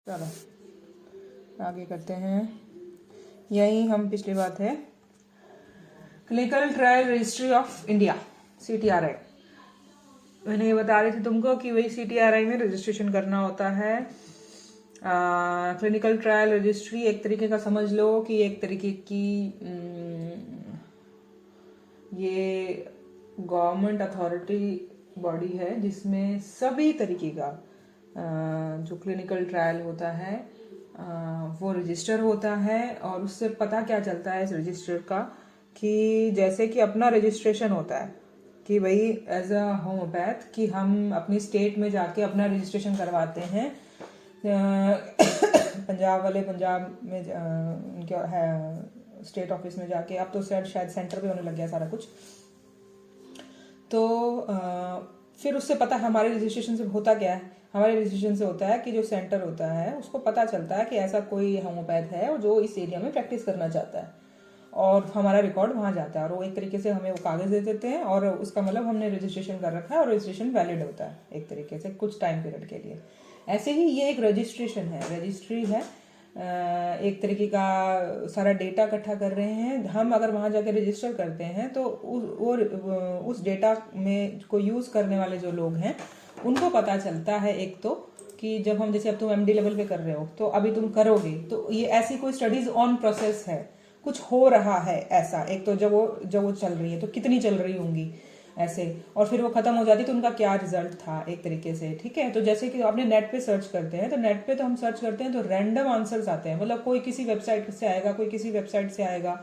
चलो आगे करते हैं। यही हम पिछली बात है clinical trial registry of India CTRI। मैंने ये बता रही थी तुमको कि वही CTRI में रजिस्ट्रेशन करना होता है। क्लिनिकल ट्रायल रजिस्ट्री एक तरीके का समझ लो कि एक तरीके की ये गवर्नमेंट अथॉरिटी बॉडी है जिसमें सभी तरीके का जो क्लिनिकल ट्रायल होता है वो रजिस्टर होता है। और उससे पता क्या चलता है इस रजिस्टर का कि जैसे कि अपना रजिस्ट्रेशन होता है कि भाई एज अ होम्योपैथ कि हम अपनी स्टेट में जाके अपना रजिस्ट्रेशन करवाते हैं। पंजाब वाले पंजाब में उनके है स्टेट ऑफिस में जाके, अब तो शायद सेंटर पे होने लग गया सारा कुछ। तो फिर उससे पता हमारे रजिस्ट्रेशन से होता क्या है, हमारे रजिस्ट्रेशन से होता है कि जो सेंटर होता है उसको पता चलता है कि ऐसा कोई होम्योपैथ है जो इस एरिया में प्रैक्टिस करना चाहता है और हमारा रिकॉर्ड वहाँ जाता है और वो एक तरीके से हमें वो कागज़ दे देते हैं और उसका मतलब हमने रजिस्ट्रेशन कर रखा है और रजिस्ट्रेशन वैलिड होता है एक तरीके से कुछ टाइम पीरियड के लिए। ऐसे ही ये एक रजिस्ट्रेशन है, रजिस्ट्री है, एक तरीके का सारा डेटा इकट्ठा कर रहे हैं हम। अगर वहाँ जाके रजिस्टर करते हैं तो उस डेटा में को यूज़ करने वाले जो लोग हैं उनको पता चलता है एक तो कि जब हम जैसे अब तुम MD लेवल पे कर रहे हो तो अभी तुम करोगे तो ये ऐसी कोई स्टडीज ऑन प्रोसेस है, कुछ हो रहा है ऐसा। एक तो जब वो चल रही है तो कितनी चल रही होंगी ऐसे, और फिर वो खत्म हो जाती तो उनका क्या रिजल्ट था एक तरीके से। ठीक है, तो जैसे कि आपने नेट पे सर्च करते हैं तो नेट पे तो हम सर्च करते हैं तो रैंडम आंसर्स आते हैं, मतलब कोई किसी वेबसाइट से आएगा, कोई किसी वेबसाइट से आएगा,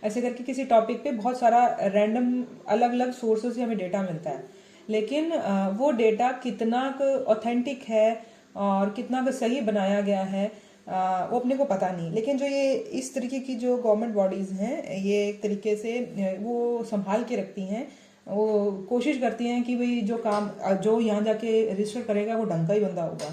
ऐसे करके किसी टॉपिक पे बहुत सारा रैंडम अलग अलग सोर्सेज से हमें डेटा मिलता है। लेकिन वो डेटा कितना ऑथेंटिक है और कितना सही बनाया गया है वो अपने को पता नहीं। लेकिन जो ये इस तरीके की जो गवर्नमेंट बॉडीज़ हैं ये एक तरीके से वो संभाल के रखती हैं, वो कोशिश करती हैं कि भाई जो काम जो यहाँ जाके रजिस्टर करेगा वो ढंग का ही बंदा होगा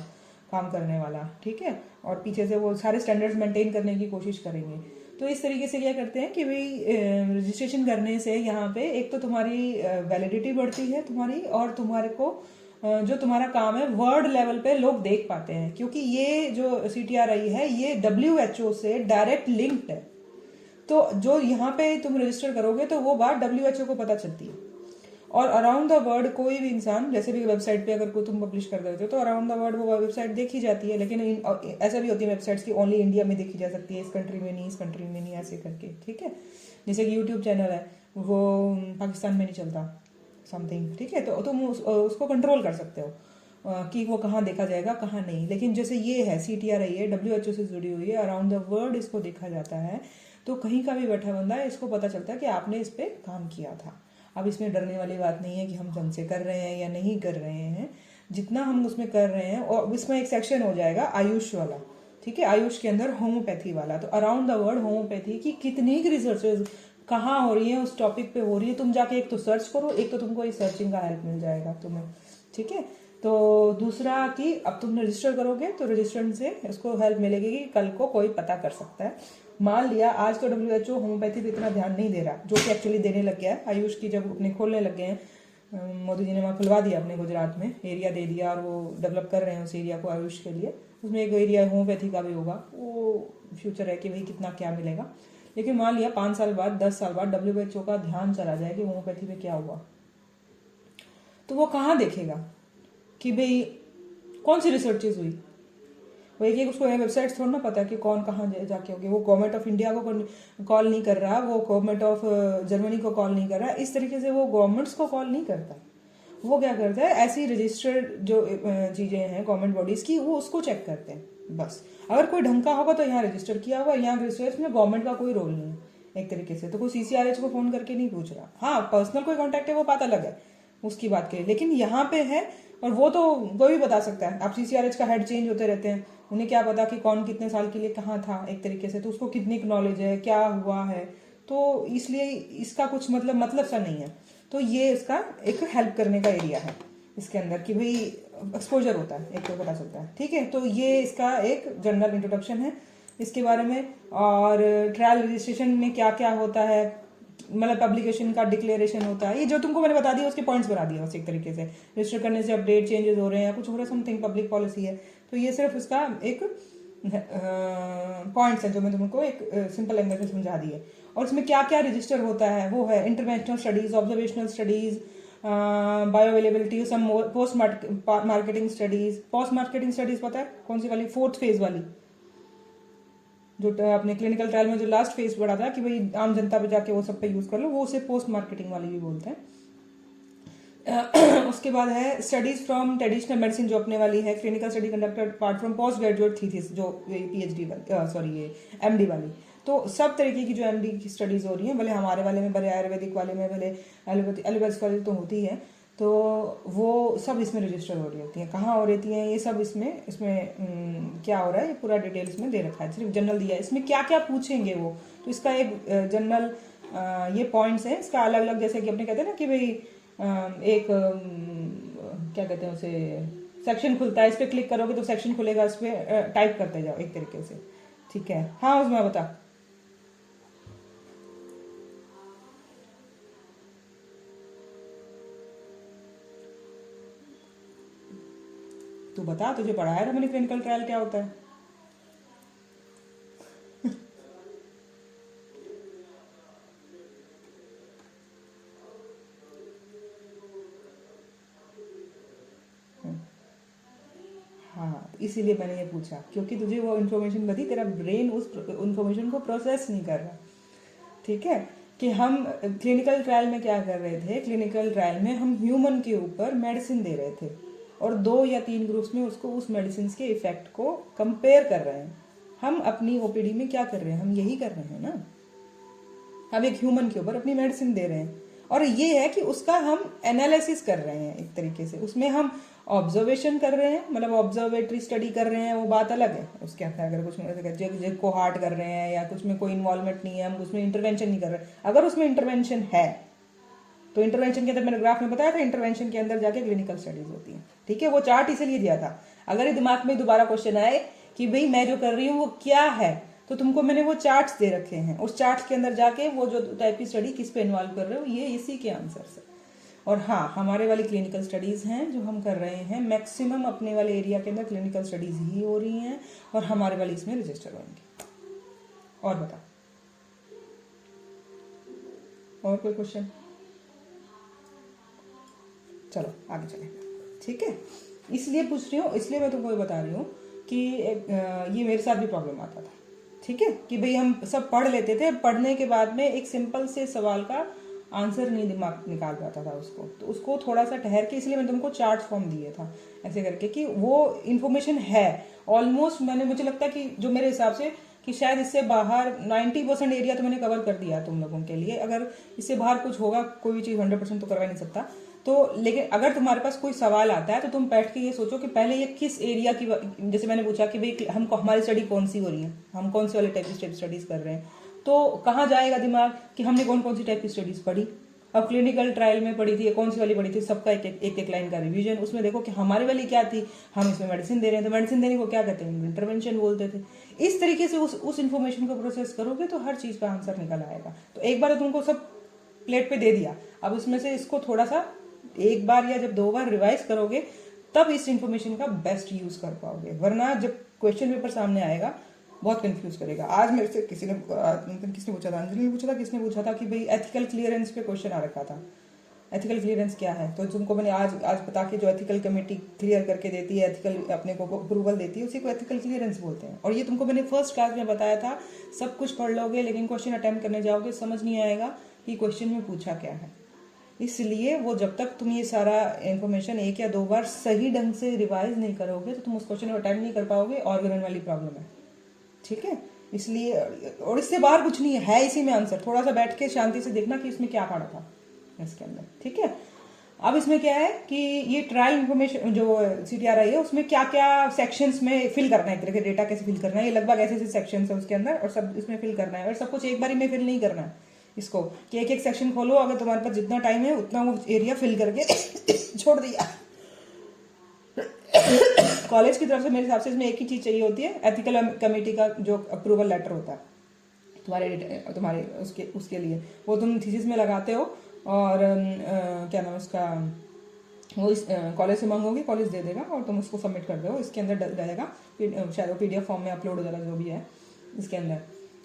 काम करने वाला। ठीक है, और पीछे से वो सारे स्टैंडर्ड्स मेंटेन करने की कोशिश करेंगे। तो इस तरीके से क्या करते हैं कि भाई रजिस्ट्रेशन करने से यहाँ पे एक तो तुम्हारी वैलिडिटी बढ़ती है तुम्हारी, और तुम्हारे को जो तुम्हारा काम है वर्ल्ड लेवल पे लोग देख पाते हैं, क्योंकि ये जो CTRI है ये WHO से डायरेक्ट लिंक्ड है। तो जो यहाँ पे तुम रजिस्टर करोगे तो वो बात WHO को पता चलती है और अराउंड द वर्ल्ड कोई भी इंसान जैसे भी वेबसाइट पे अगर कोई तुम पब्लिश कर देते हो तो अराउंड द वर्ल्ड वो वेबसाइट देखी जाती है। लेकिन ऐसा भी होती है वेबसाइट्स की ओनली इंडिया में देखी जा सकती है, इस कंट्री में नहीं, इस कंट्री में नहीं, ऐसे करके। ठीक है, जैसे कि यूट्यूब चैनल है वो पाकिस्तान में नहीं चलता समथिंग। ठीक है, तो तुम उसको कंट्रोल कर सकते हो कि वो कहाँ देखा जाएगा कहाँ नहीं। लेकिन जैसे ये है CTRI है WHO से जुड़ी हुई है, अराउंड द वर्ल्ड इसको देखा जाता है, तो कहीं का भी बैठा बंदा है इसको पता चलता है कि आपने इस पर काम किया था। अब इसमें डरने वाली बात नहीं है कि हम ढंग से कर रहे हैं या नहीं कर रहे हैं, जितना हम उसमें कर रहे हैं। और इसमें एक सेक्शन हो जाएगा आयुष वाला। ठीक है, आयुष के अंदर होम्योपैथी वाला। तो अराउंड द वर्ल्ड होम्योपैथी की कितनी रिसर्चेज कहाँ हो रही है उस टॉपिक पे हो रही है, तुम जाके एक तो सर्च करो, एक तो तुमको ये सर्चिंग का हेल्प मिल जाएगा तुम्हें। ठीक है, तो दूसरा कि अब तुम रजिस्टर करोगे तो रजिस्ट्रेशन से इसको हेल्प मिलेगी कि कल को कोई पता कर सकता है। मान लिया आज तो WHO होम्योपैथी पे इतना ध्यान नहीं दे रहा, जो कि एक्चुअली देने लग गया है। आयुष की जब अपने खोलने लग गए हैं, मोदी जी ने वहाँ खुलवा दिया अपने गुजरात में, एरिया दे दिया और वो डेवलप कर रहे हैं उस एरिया को आयुष के लिए। उसमें एक एरिया होम्योपैथी का भी होगा, वो फ्यूचर है कि भाई कितना क्या मिलेगा। लेकिन मान लिया 5 साल बाद 10 साल बाद WHO का ध्यान चला जाए कि होम्योपैथी में क्या हुआ, तो वो कहाँ देखेगा कि भाई कौन सी रिसर्चेज हुई। वो एक उसको वेबसाइट्स थोड़ा ना पता कि कौन कहाँ जाके होगी। वो गवर्नमेंट ऑफ इंडिया को कॉल नहीं कर रहा, वो गवर्नमेंट ऑफ जर्मनी को कॉल नहीं कर रहा, इस तरीके से वो गवर्नमेंट्स को कॉल नहीं करता। वो क्या करता है, ऐसी रजिस्टर्ड जो चीज़ें हैं गवर्नमेंट बॉडीज़ की वो उसको चेक करते हैं बस। अगर कोई ढंग का होगा तो यहाँ रजिस्टर किया होगा, यहाँ रिसर्च में गवर्नमेंट का कोई रोल नहीं है एक तरीके से। तो कोई CCRH को फ़ोन करके नहीं पूछ रहा। हाँ, पर्सनल कोई कॉन्टैक्ट है वो बात अलग है, उसकी बात करें। लेकिन यहाँ पे है, और वो तो कोई भी बता सकता है। अब CCRH का हेड चेंज होते रहते हैं, उन्हें क्या पता कि कौन कितने साल के लिए कहाँ था एक तरीके से, तो उसको कितनी नॉलेज है, क्या हुआ है। तो इसलिए इसका कुछ मतलब सा नहीं है। तो ये इसका एक हेल्प करने का एरिया है इसके अंदर कि भाई एक्सपोजर होता है, एक तो पता चलता है। ठीक है, तो ये इसका एक जनरल इंट्रोडक्शन है इसके बारे में। और ट्रायल रजिस्ट्रेशन में क्या क्या होता है, मतलब पब्लिकेशन का डिक्लेरेशन होता है, ये जो तुमको मैंने बता दिया उसके पॉइंट्स बना दिया बस एक तरीके से। रजिस्टर करने से अपडेट चेंजेस हो रहे हैं, कुछ हो रहा है, समथिंग पब्लिक पॉलिसी है तो ये सिर्फ उसका एक पॉइंट्स है जो मैं तुमको एक सिंपल लैंग्वेज में समझा दी है। और इसमें क्या क्या रजिस्टर होता है वो है interventional studies, observational studies, bio availability, some post marketing studies. Post marketing studies पता है कौन सी वाली? 4th फेज वाली, जो अपने क्लिनिकल ट्रायल में जो लास्ट फेज पड़ा था कि भाई आम जनता पे जाके वो सब पे यूज कर लो, वो उसे पोस्ट मार्केटिंग वाली भी बोलते हैं। उसके बाद है स्टडीज फ्रॉम ट्रेडिशनल मेडिसिन जो अपने वाली है, clinical study conducted part from post graduate thesis जो पीएचडी वाली, सॉरी ये एमडी वाली। तो सब तरीके की जो एमडी की स्टडीज हो रही हैं, भले हमारे वाले में, भले आयुर्वेदिक वाले में, भले एलोपैथिक वाले तो होती है, तो वो सब इसमें रजिस्टर हो रही होती हैं। कहाँ हो रही हैं ये सब? इसमें क्या हो रहा है ये पूरा डिटेल इसमें दे रखा है, सिर्फ जनरल दिया है। इसमें क्या क्या पूछेंगे वो, तो इसका एक जनरल ये पॉइंट्स है इसका अलग अलग, जैसे कि अपने कहते हैं ना कि भाई एक क्या कहते हैं उसे, सेक्शन खुलता है, इस पर क्लिक करोगे तो सेक्शन खुलेगा, इस पर टाइप करते जाओ एक तरीके से, ठीक है। हाँ उसमें बता, तू बता, तुझे पढ़ाया था मैंने क्लिनिकल ट्रायल क्या होता है? हाँ इसीलिए मैंने ये पूछा, क्योंकि तुझे वो इन्फॉर्मेशन बती, तेरा ब्रेन उस इन्फॉर्मेशन को प्रोसेस नहीं कर रहा, ठीक है। कि हम क्लिनिकल ट्रायल में क्या कर रहे थे, क्लिनिकल ट्रायल में हम ह्यूमन के ऊपर मेडिसिन दे रहे थे और 2 या 3 ग्रुप्स में उसको उस मेडिसिन के इफेक्ट को कंपेयर कर रहे हैं। हम अपनी ओपीडी में क्या कर रहे हैं, हम यही कर रहे हैं ना, हम एक ह्यूमन के ऊपर अपनी मेडिसिन दे रहे हैं और ये है कि उसका हम एनालिसिस कर रहे हैं एक तरीके से, उसमें हम ऑब्जर्वेशन कर रहे हैं, मतलब ऑब्जर्वेटरी स्टडी कर रहे हैं, वो बात अलग है। उसके अंदर अगर कुछ में को हार्ट कर रहे हैं या कुछ में कोई इन्वॉल्वमेंट नहीं है, हम उसमें इंटरवेंशन नहीं कर रहे। अगर उसमें इंटरवेंशन है तो इंटरवेंशन के अंदर मैंने ग्राफ में बताया था, इंटरवेंशन के अंदर जाके क्लिनिकल स्टडीज होती है, ठीक है। वो चार्ट इसीलिए दिया था, अगर ये दिमाग में दोबारा क्वेश्चन आए कि भाई मैं जो कर रही हूँ वो क्या है, तो तुमको मैंने वो चार्ट्स दे रखे हैं, उस चार्ट्स के अंदर जाके वो जो टाइप की स्टडी किस पे इन्वॉल्व कर रहे हो, ये इसी के आंसर है। और हाँ हमारे वाली क्लिनिकल स्टडीज़ हैं जो हम कर रहे हैं, मैक्सिमम अपने वाले एरिया के अंदर क्लिनिकल स्टडीज़ ही हो रही हैं और हमारे वाली इसमें रजिस्टर होंगी। और बता, और कोई क्वेश्चन? चलो आगे चलें, ठीक है। इसलिए पूछ रही हूँ, इसलिए मैं तुमको बता रही हूँ कि ये मेरे साथ भी प्रॉब्लम आता था, ठीक है। कि भाई हम सब पढ़ लेते थे, पढ़ने के बाद में एक सिंपल से सवाल का आंसर नहीं दिमाग निकाल पाता था उसको, तो उसको थोड़ा सा ठहर के, इसलिए मैंने तुमको चार्ट फॉर्म दिए था ऐसे करके कि वो इन्फॉर्मेशन है ऑलमोस्ट। मैंने, मुझे लगता है कि जो मेरे हिसाब से कि शायद इससे बाहर 90% एरिया तो मैंने कवर कर दिया तुम लोगों के लिए। अगर इससे बाहर कुछ होगा, कोई भी चीज़ 100% तो करवा नहीं सकता, तो लेकिन अगर तुम्हारे पास कोई सवाल आता है तो तुम बैठ के ये सोचो कि पहले ये किस एरिया की, जैसे मैंने पूछा कि भाई हमको हमारी स्टडी कौन सी हो रही है, हम कौन से वाले टाइप की स्टडीज कर रहे हैं, तो कहाँ जाएगा दिमाग कि हमने कौन कौन सी टाइप की स्टडीज पढ़ी। अब क्लिनिकल ट्रायल में पढ़ी थी, कौन सी वाली पढ़ी थी, सबका एक लाइन का रिवीजन। उसमें देखो कि हमारी वाली क्या थी, हम इसमें मेडिसिन दे रहे हैं, तो मेडिसिन देने को क्या कहते हैं, इंटरवेंशन बोलते थे। इस तरीके से उस इन्फॉर्मेशन को प्रोसेस करोगे तो हर चीज़ का आंसर निकल आएगा। तो एक बार तुमको सब प्लेट पे दे दिया, अब उसमें से इसको थोड़ा सा एक बार या जब 2 बार रिवाइज करोगे तब इस इन्फॉर्मेशन का बेस्ट यूज कर पाओगे, वरना जब क्वेश्चन पेपर सामने आएगा बहुत कंफ्यूज करेगा। आज मेरे से किसने पूछा था, अंजलि ने पूछा था, किसने पूछा था कि भाई एथिकल क्लियरेंस पे क्वेश्चन आ रखा था, एथिकल क्लियरेंस क्या है, तो तुमको मैंने आज बता के, जो एथिकल कमेटी क्लियर करके देती है, एथिकल अपने को अप्रूवल देती है, उसी को एथिकल क्लियरेंस बोलते हैं। और ये तुमको मैंने फर्स्ट क्लास में बताया था। सब कुछ पढ़ लोगे लेकिन क्वेश्चन अटेम्प्ट करने जाओगे समझ नहीं आएगा कि क्वेश्चन में पूछा क्या है। इसलिए वो जब तक तुम ये सारा इन्फॉर्मेशन 1 या 2 बार सही ढंग से रिवाइज नहीं करोगे तो तुम उस क्वेश्चन को अटेम्प्ट नहीं कर पाओगे, ऑर्गन वाली प्रॉब्लम है, ठीक है। इसलिए, और इससे बाहर कुछ नहीं है इसी में आंसर। थोड़ा सा बैठ के शांति से देखना कि इसमें क्या पढ़ा था इसके अंदर, ठीक है। अब इसमें क्या है कि ये ट्रायल इन्फॉर्मेशन जो CTRI है उसमें क्या क्या सेक्शंस में फिल करना है, एक तरह के डेटा कैसे फिल करना है, ये लगभग ऐसे सेक्शंस है उसके अंदर और सब इसमें फिल करना है। और सब कुछ एक बारी में फिल नहीं करना है इसको, कि एक एक सेक्शन खोलो, अगर तुम्हारे पास जितना टाइम है उतना वो एरिया फिल करके छोड़ दिया। कॉलेज की तरफ से मेरे हिसाब से इसमें एक ही चीज़ चाहिए होती है, एथिकल कमेटी का जो अप्रूवल लेटर होता है तुम्हारे उसके लिए, वो तुम थीसिस में लगाते हो और क्या नाम उसका, वो इस कॉलेज से मांगोगे, कॉलेज दे देगा और तुम उसको सबमिट कर दो। इसके अंदर रहेगा, शायद वो PDF फॉर्म में अपलोड हो जाएगा जो भी है इसके अंदर।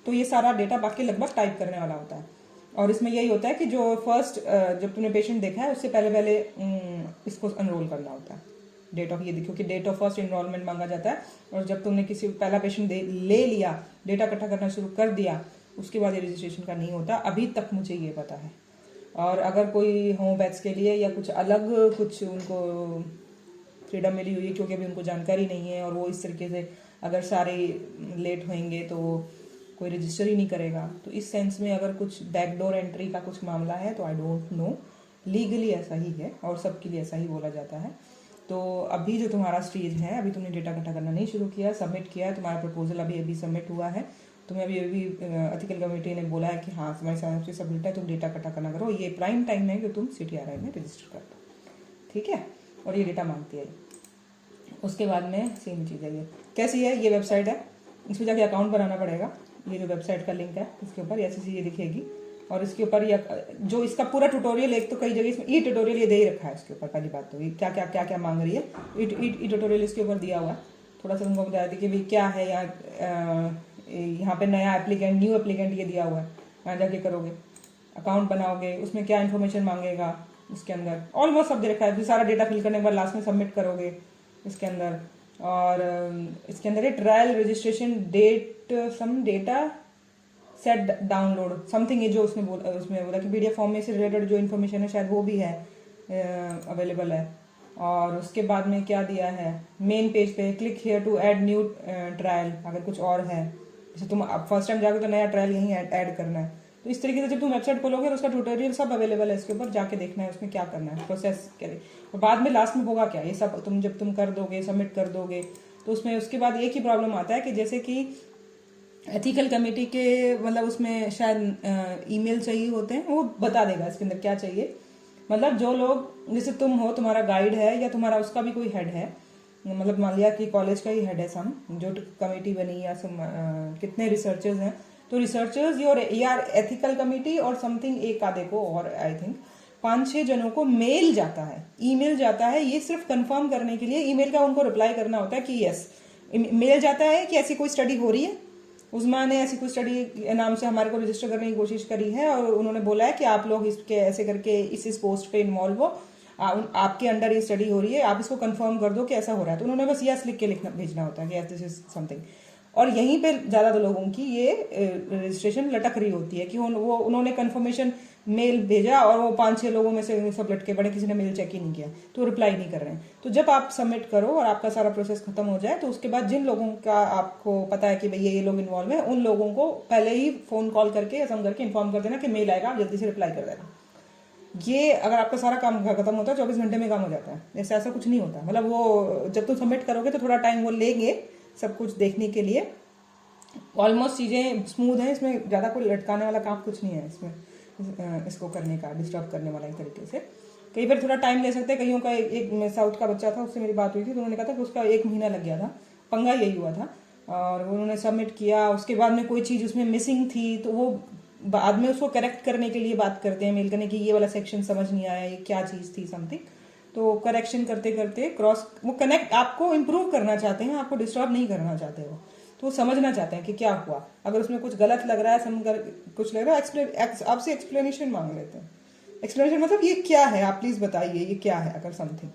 तो ये सारा डेटा बाकी लगभग टाइप करने वाला होता है। और इसमें यही होता है कि जो फर्स्ट जब तुमने पेशेंट देखा है उससे पहले इसको अनरोल करना होता है। डेट ऑफ ये देखो कि डेट ऑफ फर्स्ट इनरोलमेंट मांगा जाता है। और जब तुमने किसी पहला पेशेंट ले लिया, डेटा इकट्ठा करना शुरू कर दिया, उसके बाद ये रजिस्ट्रेशन का नहीं होता, अभी तक मुझे ये पता है। और अगर कोई होम्योपैथ्स के लिए या कुछ अलग कुछ उनको फ्रीडम मिली हुई है, क्योंकि अभी उनको जानकारी नहीं है और वो इस तरीके से अगर सारे लेट होंगे तो कोई रजिस्टर ही नहीं करेगा। तो इस सेंस में अगर कुछ बैकडोर एंट्री का कुछ मामला है तो आई डोंट नो, लीगली ऐसा ही है और सबके लिए ऐसा ही बोला जाता है। तो अभी जो तुम्हारा स्टेज है, अभी तुमने डेटा इकट्ठा करना नहीं शुरू किया, सबमिट किया है, तुम्हारा प्रपोजल अभी सबमिट हुआ है, तुम्हें अभी एथिकल कमेटी ने बोला है कि हाँ तुम्हारी साइंस सबमिट है, तुम डेटा इकट्ठा करना करो, ये प्राइम टाइम है कि तुम CTRI में रजिस्टर कर दो, ठीक है। और ये डेटा मांगती है। उसके बाद में सेम चीज़ है, ये कैसी है, ये वेबसाइट है, इसमें जाके अकाउंट बनाना पड़ेगा। ये जो वेबसाइट का लिंक है इसके ऊपर ऐसी चीज़ ये दिखेगी और इसके ऊपर या जो इसका पूरा ट्यूटोरियल, एक तो कई जगह इसमें ई ट्यूटोरियल ये दे ही रखा है इसके ऊपर। पहली बात तो ये क्या मांग रही है, ई ट्यूटोरियल इसके ऊपर दिया हुआ है। थोड़ा सा उनको बताया था कि भाई क्या है यहाँ पे नया एप्लीकेंट, न्यू एप्लीकेंट ये दिया हुआ है, यहाँ जाके करोगे, अकाउंट बनाओगे, उसमें क्या इन्फॉर्मेशन मांगेगा, इसके अंदर ऑलमोस्ट सब दे रखा है। फिर सारा डेटा फिल करने के बाद लास्ट में सबमिट करोगे इसके अंदर। और इसके अंदर ये trial registration date some data set download something, ये जो उसमें बोला कि PDF फॉर्म में से रिलेटेड जो इन्फॉर्मेशन है शायद वो भी है अवेलेबल है। और उसके बाद में क्या दिया है, मेन पेज पे click here to add new trial, अगर कुछ और है, जैसे तुम फर्स्ट टाइम जाके तो नया ट्रायल यहीं ऐड करना है। तो इस तरीके से जब तुम वेबसाइट खोलोगे तो उसका ट्यूटोरियल सब अवेलेबल है, इसके ऊपर जाके देखना है उसमें क्या करना है, प्रोसेस करे। और बाद में लास्ट में होगा क्या, ये सब जब तुम कर दोगे, सबमिट कर दोगे, तो उसमें उसके बाद एक ही प्रॉब्लम आता है कि जैसे कि एथिकल कमेटी के मतलब उसमें शायद ईमेल चाहिए होते हैं, वो बता देगा इसके अंदर क्या चाहिए। मतलब जो लोग, जैसे तुम हो, तुम्हारा गाइड है या तुम्हारा उसका भी कोई हेड है, मतलब मान लिया कि कॉलेज का ही हेड है सम, जो कमेटी बनी या कितने रिसर्चर्स हैं, तो रिसर्चर्स योर यार एथिकल कमेटी और समथिंग एक आधे को और आई थिंक 5-6 जनों को मेल जाता है, ईमेल जाता है, ये सिर्फ कंफर्म करने के लिए ईमेल का उनको रिप्लाई करना होता है कि यस, मेल जाता है कि ऐसी कोई स्टडी हो रही है, उस्मा ने ऐसी कोई स्टडी नाम से हमारे को रजिस्टर करने की कोशिश करी है और उन्होंने बोला है कि आप लोग इसके ऐसे करके इस पोस्ट पे इन्वॉल्व हो, आपके अंडर ये स्टडी हो रही है, आप इसको कंफर्म कर दो कि ऐसा हो रहा है। तो उन्होंने बस यस लिख के भेजना होता है कि दिस इज समथिंग। और यहीं पे ज़्यादा लोगों की ये रजिस्ट्रेशन लटक रही होती है कि उन्होंने कंफर्मेशन मेल भेजा और वो 5-6 लोगों में से सब लटके पड़े, किसी ने मेल चेक ही नहीं किया, तो रिप्लाई नहीं कर रहे हैं। तो जब आप सबमिट करो और आपका सारा प्रोसेस खत्म हो जाए, तो उसके बाद जिन लोगों का आपको पता है कि भैया ये लोग इन्वॉल्व हैं, उन लोगों को पहले ही फ़ोन कॉल करके या सम करके इन्फॉर्म कर देना कि मेल आएगा, आप जल्दी से रिप्लाई कर देना। ये अगर आपका सारा काम खत्म होता है 24 घंटे में काम हो जाता है, ऐसा कुछ नहीं होता। मतलब वो जब तुम सबमिट करोगे तो थोड़ा टाइम वो लेंगे सब कुछ देखने के लिए। ऑलमोस्ट चीज़ें स्मूथ हैं, इसमें ज़्यादा कोई लटकाने वाला काम कुछ नहीं है इसमें, इसको करने का डिस्टर्ब करने वाला एक तरीके से। कई बार थोड़ा टाइम ले सकते हैं। कईयों का एक साउथ का बच्चा था, उससे मेरी बात हुई थी, तो उन्होंने कहा था कि उसका 1 महीना लग गया था, पंगा यही हुआ था। और उन्होंने सबमिट किया, उसके बाद में कोई चीज़ उसमें मिसिंग थी, तो वो बाद में उसको करेक्ट करने के लिए बात करते हैं मेल करने की, ये वाला सेक्शन समझ नहीं आया, ये क्या चीज़ थी समथिंग। तो करेक्शन करते करते वो कनेक्ट आपको इम्प्रूव करना चाहते हैं, आपको डिस्टर्ब नहीं करना चाहते वो, तो समझना चाहते हैं कि क्या हुआ। अगर उसमें कुछ गलत लग रहा है, कुछ लग रहा है, आपसे एक्सप्लेनेशन मांग लेते हैं। एक्सप्लेनेशन मतलब ये क्या है, आप प्लीज़ बताइए ये क्या है, अगर समथिंग,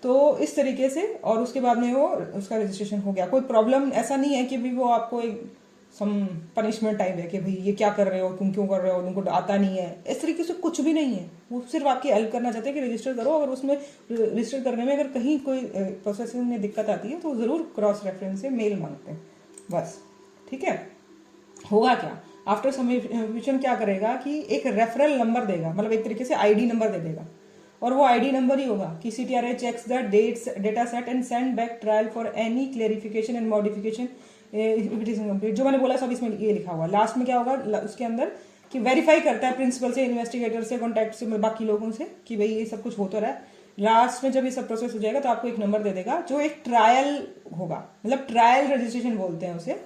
तो इस तरीके से। और उसके बाद में वो उसका रजिस्ट्रेशन हो गया। कोई प्रॉब्लम ऐसा नहीं है कि भी वो आपको एक सम पनिशमेंट टाइप है कि भाई ये क्या कर रहे हो, तुम क्यों कर रहे हो, तुमको आता नहीं है, इस तरीके से कुछ भी नहीं है। वो सिर्फ आपकी हेल्प करना चाहते हैं कि रजिस्टर करो। अगर उसमें रजिस्टर करने में अगर कहीं कोई प्रोसेसिंग में दिक्कत आती है तो ज़रूर क्रॉस रेफरेंस से मेल मांगते हैं, बस, ठीक है। होगा क्या, आफ्टर सबमिशन क्या करेगा कि एक रेफरल नंबर देगा, मतलब एक तरीके से ID नंबर दे देगा, और वो ID नंबर ही होगा कि CTRI checks the data set and send back trial for any clarification and modification if it is incomplete. जो मैंने बोला सब इसमें ये लिखा हुआ। लास्ट में क्या होगा उसके अंदर कि वेरीफाई करता है प्रिंसिपल से, इन्वेस्टिगेटर से, कॉन्टैक्ट से, बाकी लोगों से कि भाई ये सब कुछ हो तो रहा है। लास्ट में जब ये सब प्रोसेस हो जाएगा तो आपको एक नंबर दे देगा जो एक ट्रायल होगा, मतलब ट्रायल रजिस्ट्रेशन बोलते हैं उसे,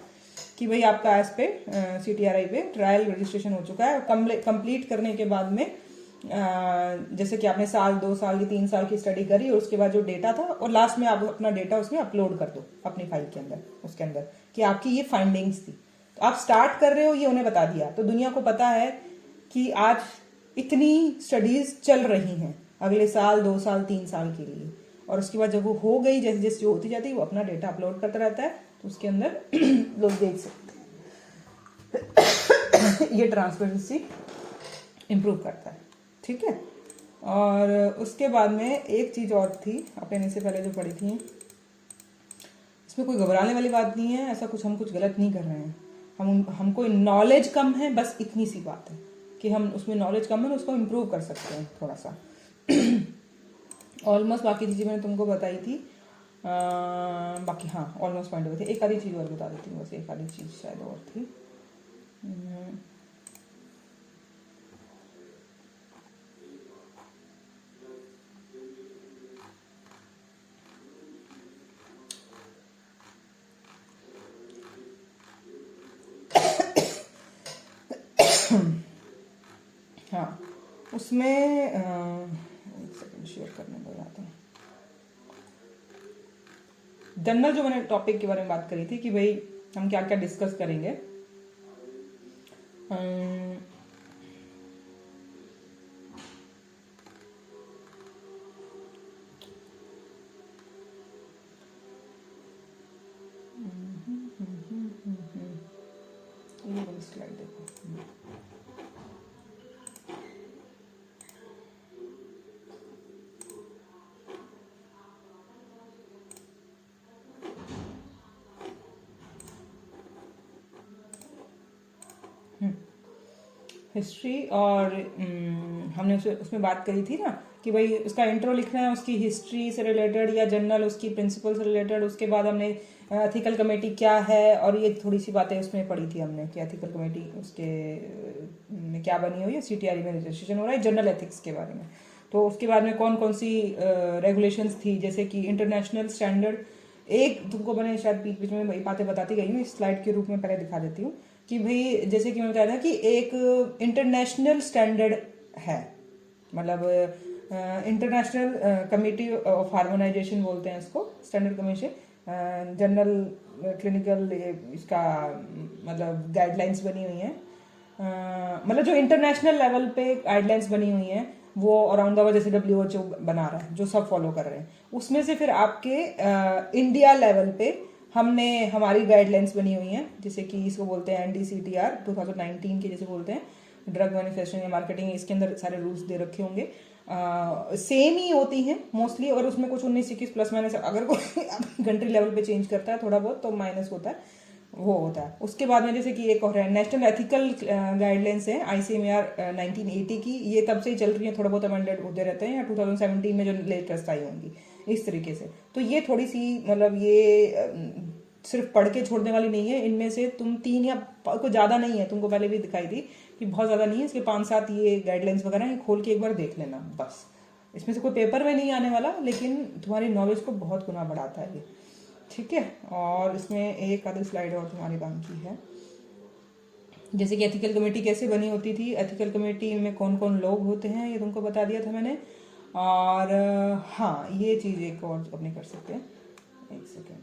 कि भाई आपका इस पे CTRI पे ट्रायल रजिस्ट्रेशन हो चुका है। कंप्लीट करने के बाद में जैसे कि आपने साल 2 साल की 3 साल की स्टडी करी और उसके बाद जो डेटा था, और लास्ट में आप अपना डेटा उसमें अपलोड कर दो अपनी फाइल के अंदर, उसके अंदर कि आपकी ये फाइंडिंग्स थी। तो आप स्टार्ट कर रहे हो, ये उन्हें बता दिया, तो दुनिया को पता है कि आज इतनी स्टडीज चल रही हैं अगले साल 2 साल 3 साल के लिए। और उसके बाद जब वो हो गई, जैसे जैसे जो होती जाती है, वो अपना डेटा अपलोड करता रहता है, तो उसके अंदर लोग देख सकते हैं। ये ट्रांसपेरेंसी इम्प्रूव करता है, ठीक है। और उसके बाद में एक चीज़ और थी, आपने इससे पहले जो पढ़ी थी, इसमें कोई घबराने वाली बात नहीं है, ऐसा कुछ हम कुछ गलत नहीं कर रहे हैं, हमको नॉलेज कम है, बस इतनी सी बात है कि हम उसमें नॉलेज कम है, उसको इम्प्रूव कर सकते हैं थोड़ा सा। ऑलमोस्ट बाकी चीज़ें मैंने तुमको बताई थी, बाकी हाँ ऑलमोस्ट पॉइंट हुए थे। एक आधी चीज़ और बता देती हूँ, बस एक आधी चीज़ शायद और थी। हाँ उसमें एक सेकंड शेयर करने को जाता हूँ। जनरल जो मैंने टॉपिक के बारे में बात करी थी कि भाई हम क्या क्या डिस्कस करेंगे, ये वाली स्लाइड देखो। हिस्ट्री, और हमने उसमें बात करी थी ना कि भाई उसका इंट्रो लिखना है, उसकी हिस्ट्री से रिलेटेड या जनरल उसकी प्रिंसिपल से रिलेटेड। उसके बाद हमने एथिकल कमेटी क्या है, और ये थोड़ी सी बातें उसमें पढ़ी थी हमने कि एथिकल कमेटी उसके में क्या बनी हुई है, CTRE में रजिस्ट्रेशन हो रहा है जनरल एथिक्स के बारे में। तो उसके बाद में कौन कौन सी रेगुलेशंस थी, जैसे कि इंटरनेशनल स्टैंडर्ड। एक तुमको मैंने शायद बीच बीच में बातें बताती गई हूँ, इस स्लाइड के रूप में पहले दिखा देती हूँ कि भाई जैसे कि मैं बताया था कि एक इंटरनेशनल स्टैंडर्ड है, मतलब इंटरनेशनल कमेटी ऑफ हार्मोनाइजेशन बोलते हैं इसको, स्टैंडर्ड कमीशन जनरल क्लिनिकल इसका मतलब गाइडलाइंस बनी हुई हैं, मतलब जो इंटरनेशनल लेवल पे गाइडलाइंस बनी हुई हैं वो अराउंड द वर्ल्ड जैसे WHO बना रहा है, जो सब फॉलो कर रहे हैं। उसमें से फिर आपके इंडिया लेवल पे हमने हमारी गाइडलाइंस बनी हुई हैं, जैसे कि इसको बोलते हैं NDCTR 2019 के, जैसे बोलते हैं ड्रग मैन्युफैक्चरिंग या मार्केटिंग। इसके अंदर सारे रूल्स दे रखे होंगे, सेम ही होती हैं मोस्टली, और उसमें कुछ 19-21 प्लस माइनस, अगर कोई कंट्री लेवल पे चेंज करता है थोड़ा बहुत तो माइनस होता है, वो होता है। उसके बाद में जैसे कि एक और है नेशनल एथिकल गाइडलाइंस है ICMR 1980 की, ये तब से ही चल रही है, थोड़ा बहुत अमेंडेड होते रहते हैं, या 2017 में जो लेटेस्ट आई होंगी इस तरीके से। तो ये थोड़ी सी मतलब ये सिर्फ पढ़ के छोड़ने वाली नहीं है, इनमें से तुम 3 या कोई ज़्यादा नहीं है, तुमको पहले भी दिखाई थी कि बहुत ज़्यादा नहीं है, इसके 5-7 ये गाइडलाइंस वगैरह हैं, खोल के एक बार देख लेना बस। इसमें से कोई पेपर में नहीं आने वाला, लेकिन तुम्हारी नॉलेज को बहुत गुना बढ़ाता है ये, ठीक है। और इसमें एक आधी स्लाइड और तुम्हारी बाकी है, जैसे कि एथिकल कमेटी कैसे बनी होती थी, एथिकल कमेटी में कौन कौन लोग होते हैं, ये तुमको बता दिया था मैंने। और हाँ ये चीज़ एक और अपने कर सकते हैं, एक सेकेंड।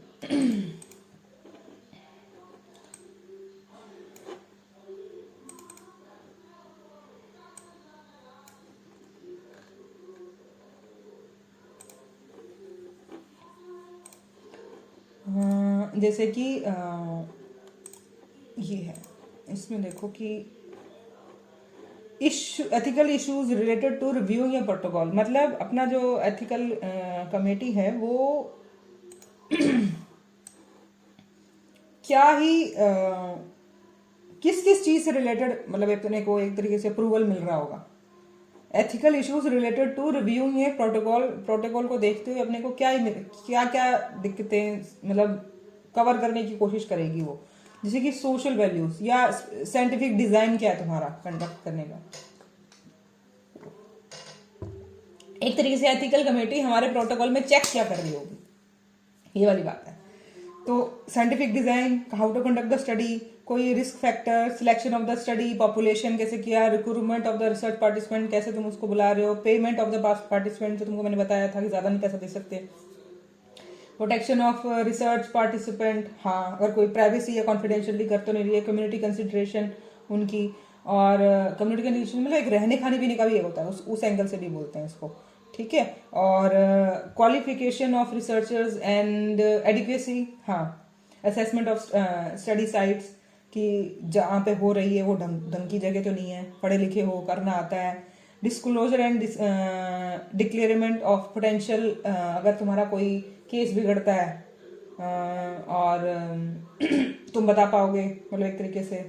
जैसे कि ये है, इसमें देखो कि ethical issues related to review या प्रोटोकॉल, मतलब अपना जो एथिकल कमेटी है वो क्या ही किस किस चीज से रिलेटेड, मतलब अपने को एक तरीके से अप्रूवल मिल रहा होगा। Ethical issues related to reviewing a protocol को देखते हुए अपने को क्या क्या दिक्कतें मतलब कवर करने की कोशिश करेगी वो, जैसे कि सोशल वैल्यूज या साइंटिफिक डिजाइन क्या है तुम्हारा कंडक्ट करने का। एक तरीके से एथिकल कमेटी हमारे प्रोटोकॉल में चेक क्या कर रही होगी, ये वाली बात है। तो scientific design, how to conduct the study, कोई risk factor, selection of the study, population कैसे किया, recruitment of the research participant कैसे तुम उसको बुला रहे हो, पेमेंट ऑफ द पार्टिसिपेंट जो तुमको मैंने बताया था कि ज्यादा नहीं पैसा दे सकते, प्रोटेक्शन ऑफ रिसर्च पार्टिसिपेंट, हाँ अगर कोई प्राइवेसी या कॉन्फिडेंशियली कर तो नहीं रही है, कम्युनिटी कंसिडरेशन उनकी, और कम्युनिटी कंसिडरेशन मतलब एक रहने खाने पीने का भी एक होता है, उस एंगल से भी बोलते हैं इसको, ठीक है। और qualification of researchers and adequacy, हाँ असेसमेंट ऑफ स्टडी साइट्स कि जहाँ पे हो रही है वो ढंग की जगह तो नहीं है, पढ़े लिखे हो, करना आता है, डिस्क्लोजर एंड डिक्लेयरमेंट ऑफ पोटेंशियल, अगर तुम्हारा कोई केस बिगड़ता है और तुम बता पाओगे मतलब एक तरीके से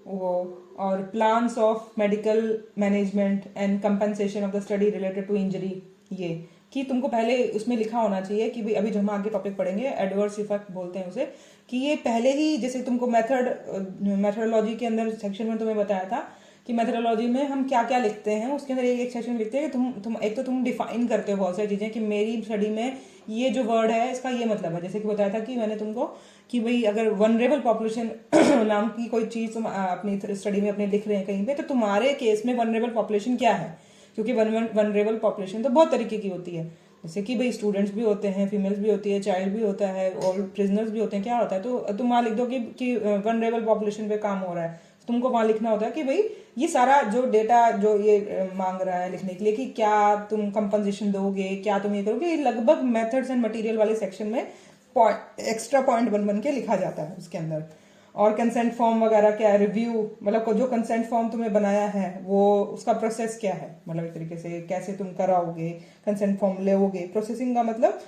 वो, और plans of medical management and compensation of the study related to injury, ये कि तुमको पहले उसमें लिखा होना चाहिए कि भाई अभी जो हम आगे टॉपिक पढ़ेंगे एडवर्स इफेक्ट बोलते हैं उसे, कि ये पहले ही जैसे तुमको मेथडोलॉजी के अंदर सेक्शन में तुम्हें बताया था कि मेथडोलॉजी में हम क्या क्या लिखते हैं, उसके अंदर एक सेक्शन लिखते हैं कि तुम एक तो तुम डिफाइन करते हो बहुत सारी चीजें कि मेरी स्टडी में ये जो वर्ड है इसका ये मतलब है, जैसे कि बताया था कि मैंने तुमको कि भाई अगर वनरेबल पॉपुलेशन नाम की कोई चीज तुम अपनी स्टडी में अपने लिख रहे हैं कहीं पे, तो तुम्हारे केस में वनरेबल पॉपुलेशन क्या है, क्योंकि वनरेबल पॉपुलेशन तो बहुत तरीके की होती है, जैसे कि भाई स्टूडेंट्स भी होते हैं, फीमेल्स भी होती है, चाइल्ड भी होता है और प्रिजनर्स भी होते हैं, क्या होता है, तो तुम वहाँ लिख दो कि वनरेबल पॉपुलेशन पे काम हो रहा है, तुमको वहां लिखना होता है कि भाई ये सारा जो डेटा जो ये मांग रहा है लिखने के लिए कि क्या तुम कंपनसेशन दोगे, क्या तुम ये करोगे, ये लगभग मेथड्स एंड मटेरियल वाले सेक्शन में एक्स्ट्रा पॉइंट बन के लिखा जाता है उसके अंदर। और कंसेंट फॉर्म वगैरह क्या है, रिव्यू मतलब जो कंसेंट फॉर्म तुम्हें बनाया है वो उसका प्रोसेस क्या है, मतलब एक तरीके से कैसे तुम कराओगे, कंसेंट फॉर्म लेओगे, प्रोसेसिंग का मतलब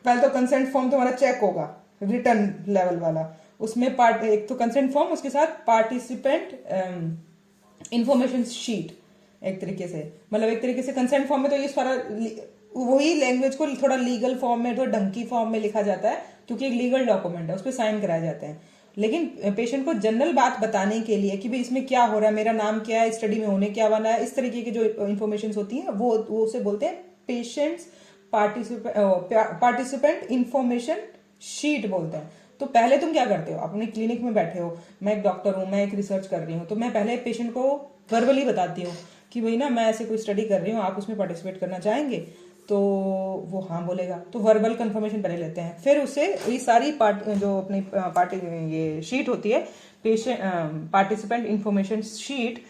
पहले तो कंसेंट फॉर्म तुम्हारा चेक होगा रिटर्न लेवल वाला, उसमें एक तो कंसेंट फॉर्म, उसके साथ पार्टिसिपेंट इंफॉर्मेशन शीट, एक तरीके से मतलब एक तरीके से कंसेंट फॉर्म में तो ये सारा वही लैंग्वेज को थोड़ा लीगल फॉर्म में, थोड़ा ढंग की फॉर्म में लिखा जाता है क्योंकि एक लीगल डॉक्यूमेंट है, उस पर साइन कराए जाते हैं। लेकिन पेशेंट को जनरल बात बताने के लिए कि भाई इसमें क्या हो रहा है, मेरा नाम क्या है, स्टडी में होने क्या वाला है, इस तरीके की जो इन्फॉर्मेशन होती है वो उसे बोलते हैं पेशेंट्स पार्टिसिपेंट इंफॉर्मेशन शीट बोलते हैं। तो पहले तुम क्या करते हो, अपने क्लिनिक में बैठे हो, मैं एक डॉक्टर हूँ, मैं एक रिसर्च कर रही हूँ, तो मैं पहले पेशेंट को वर्बली बताती हूँ कि भाई ना मैं ऐसे कोई स्टडी कर रही हूँ, आप उसमें पार्टिसिपेट करना चाहेंगे, तो वो हाँ बोलेगा, तो वर्बल कंफर्मेशन पहले लेते हैं, फिर उसे ये सारी जो अपनी पार्टी ये शीट होती है पेशेंट पार्टिसिपेंट इंफॉर्मेशन शीट,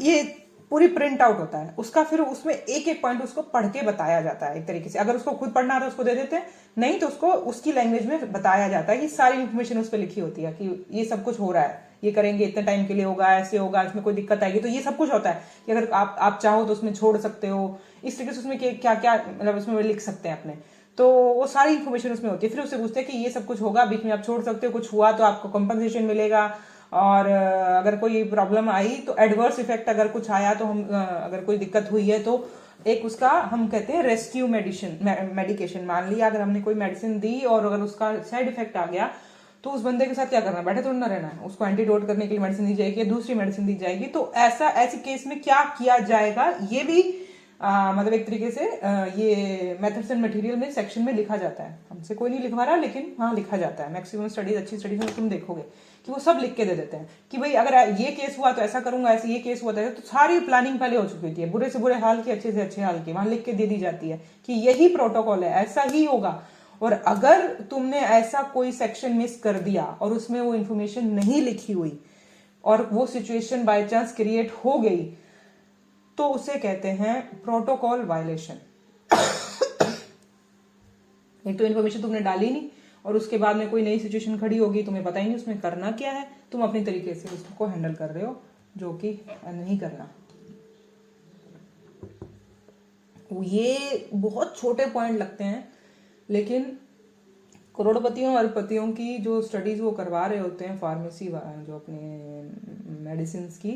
ये पूरी प्रिंट आउट होता है उसका, फिर उसमें एक एक पॉइंट उसको पढ़ के बताया जाता है एक तरीके से, अगर उसको खुद पढ़ना आता है उसको दे देते हैं, नहीं तो उसको उसकी लैंग्वेज में बताया जाता है कि सारी इन्फॉर्मेशन उस पर लिखी होती है कि ये सब कुछ हो रहा है, ये करेंगे इतने टाइम के लिए होगा, ऐसे होगा, इसमें कोई दिक्कत आएगी, तो ये सब कुछ होता है कि अगर आप चाहो तो उसमें छोड़ सकते हो, इस तरीके से उसमें क्या क्या मतलब उसमें लिख सकते हैं अपने, तो वो सारी इन्फॉर्मेशन उसमें होती है। फिर उससे पूछते हैं कि ये सब कुछ होगा, बीच में आप छोड़ सकते हो, कुछ हुआ तो आपको कंपनसेशन मिलेगा, और अगर कोई प्रॉब्लम आई तो एडवर्स इफेक्ट अगर कुछ आया तो हम अगर कोई दिक्कत हुई है तो एक उसका हम कहते हैं रेस्क्यू मेडिकेशन, मान लिया अगर हमने कोई मेडिसिन दी और अगर उसका साइड इफेक्ट आ गया तो उस बंदे के साथ क्या करना, बैठे थोड़ा ना रहना है, उसको एंटीडोट करने के लिए मेडिसिन दी जाएगी, दूसरी मेडिसिन दी जाएगी, तो ऐसे केस में क्या किया जाएगा ये भी मतलब एक तरीके से ये मेथड्स एंड मटेरियल में सेक्शन में लिखा जाता है, हमसे कोई नहीं लिखवा रहा लेकिन हाँ लिखा जाता है, मैक्सिमम स्टडीज अच्छी स्टडीज में तुम देखोगे कि वो सब लिख के दे देते हैं कि भाई अगर ये केस हुआ तो ऐसा करूंगा, ऐसे ये केस हुआ तो सारी प्लानिंग पहले हो चुकी होती है, बुरे से बुरे हाल की, अच्छे से अच्छे हाल की, वहां लिख के दे दी जाती है कि यही प्रोटोकॉल है, ऐसा ही होगा, और अगर तुमने ऐसा कोई सेक्शन मिस कर दिया और उसमें वो इंफॉर्मेशन नहीं लिखी हुई और वो सिचुएशन बाय चांस क्रिएट हो गई तो उसे कहते हैं प्रोटोकॉल वायलेशन। एक तो इन्फॉर्मेशन तुमने डाली नहीं और उसके बाद में कोई नई सिचुएशन खड़ी होगी, तुम्हें पता ही नहीं उसमें करना क्या है, तुम अपनी तरीके से उसको हैंडल कर रहे हो, जो कि नहीं करना। ये बहुत छोटे पॉइंट लगते हैं लेकिन करोड़पतियों और अरबपतियों की जो स्टडीज वो करवा रहे होते हैं फार्मेसी जो अपने मेडिसिन की,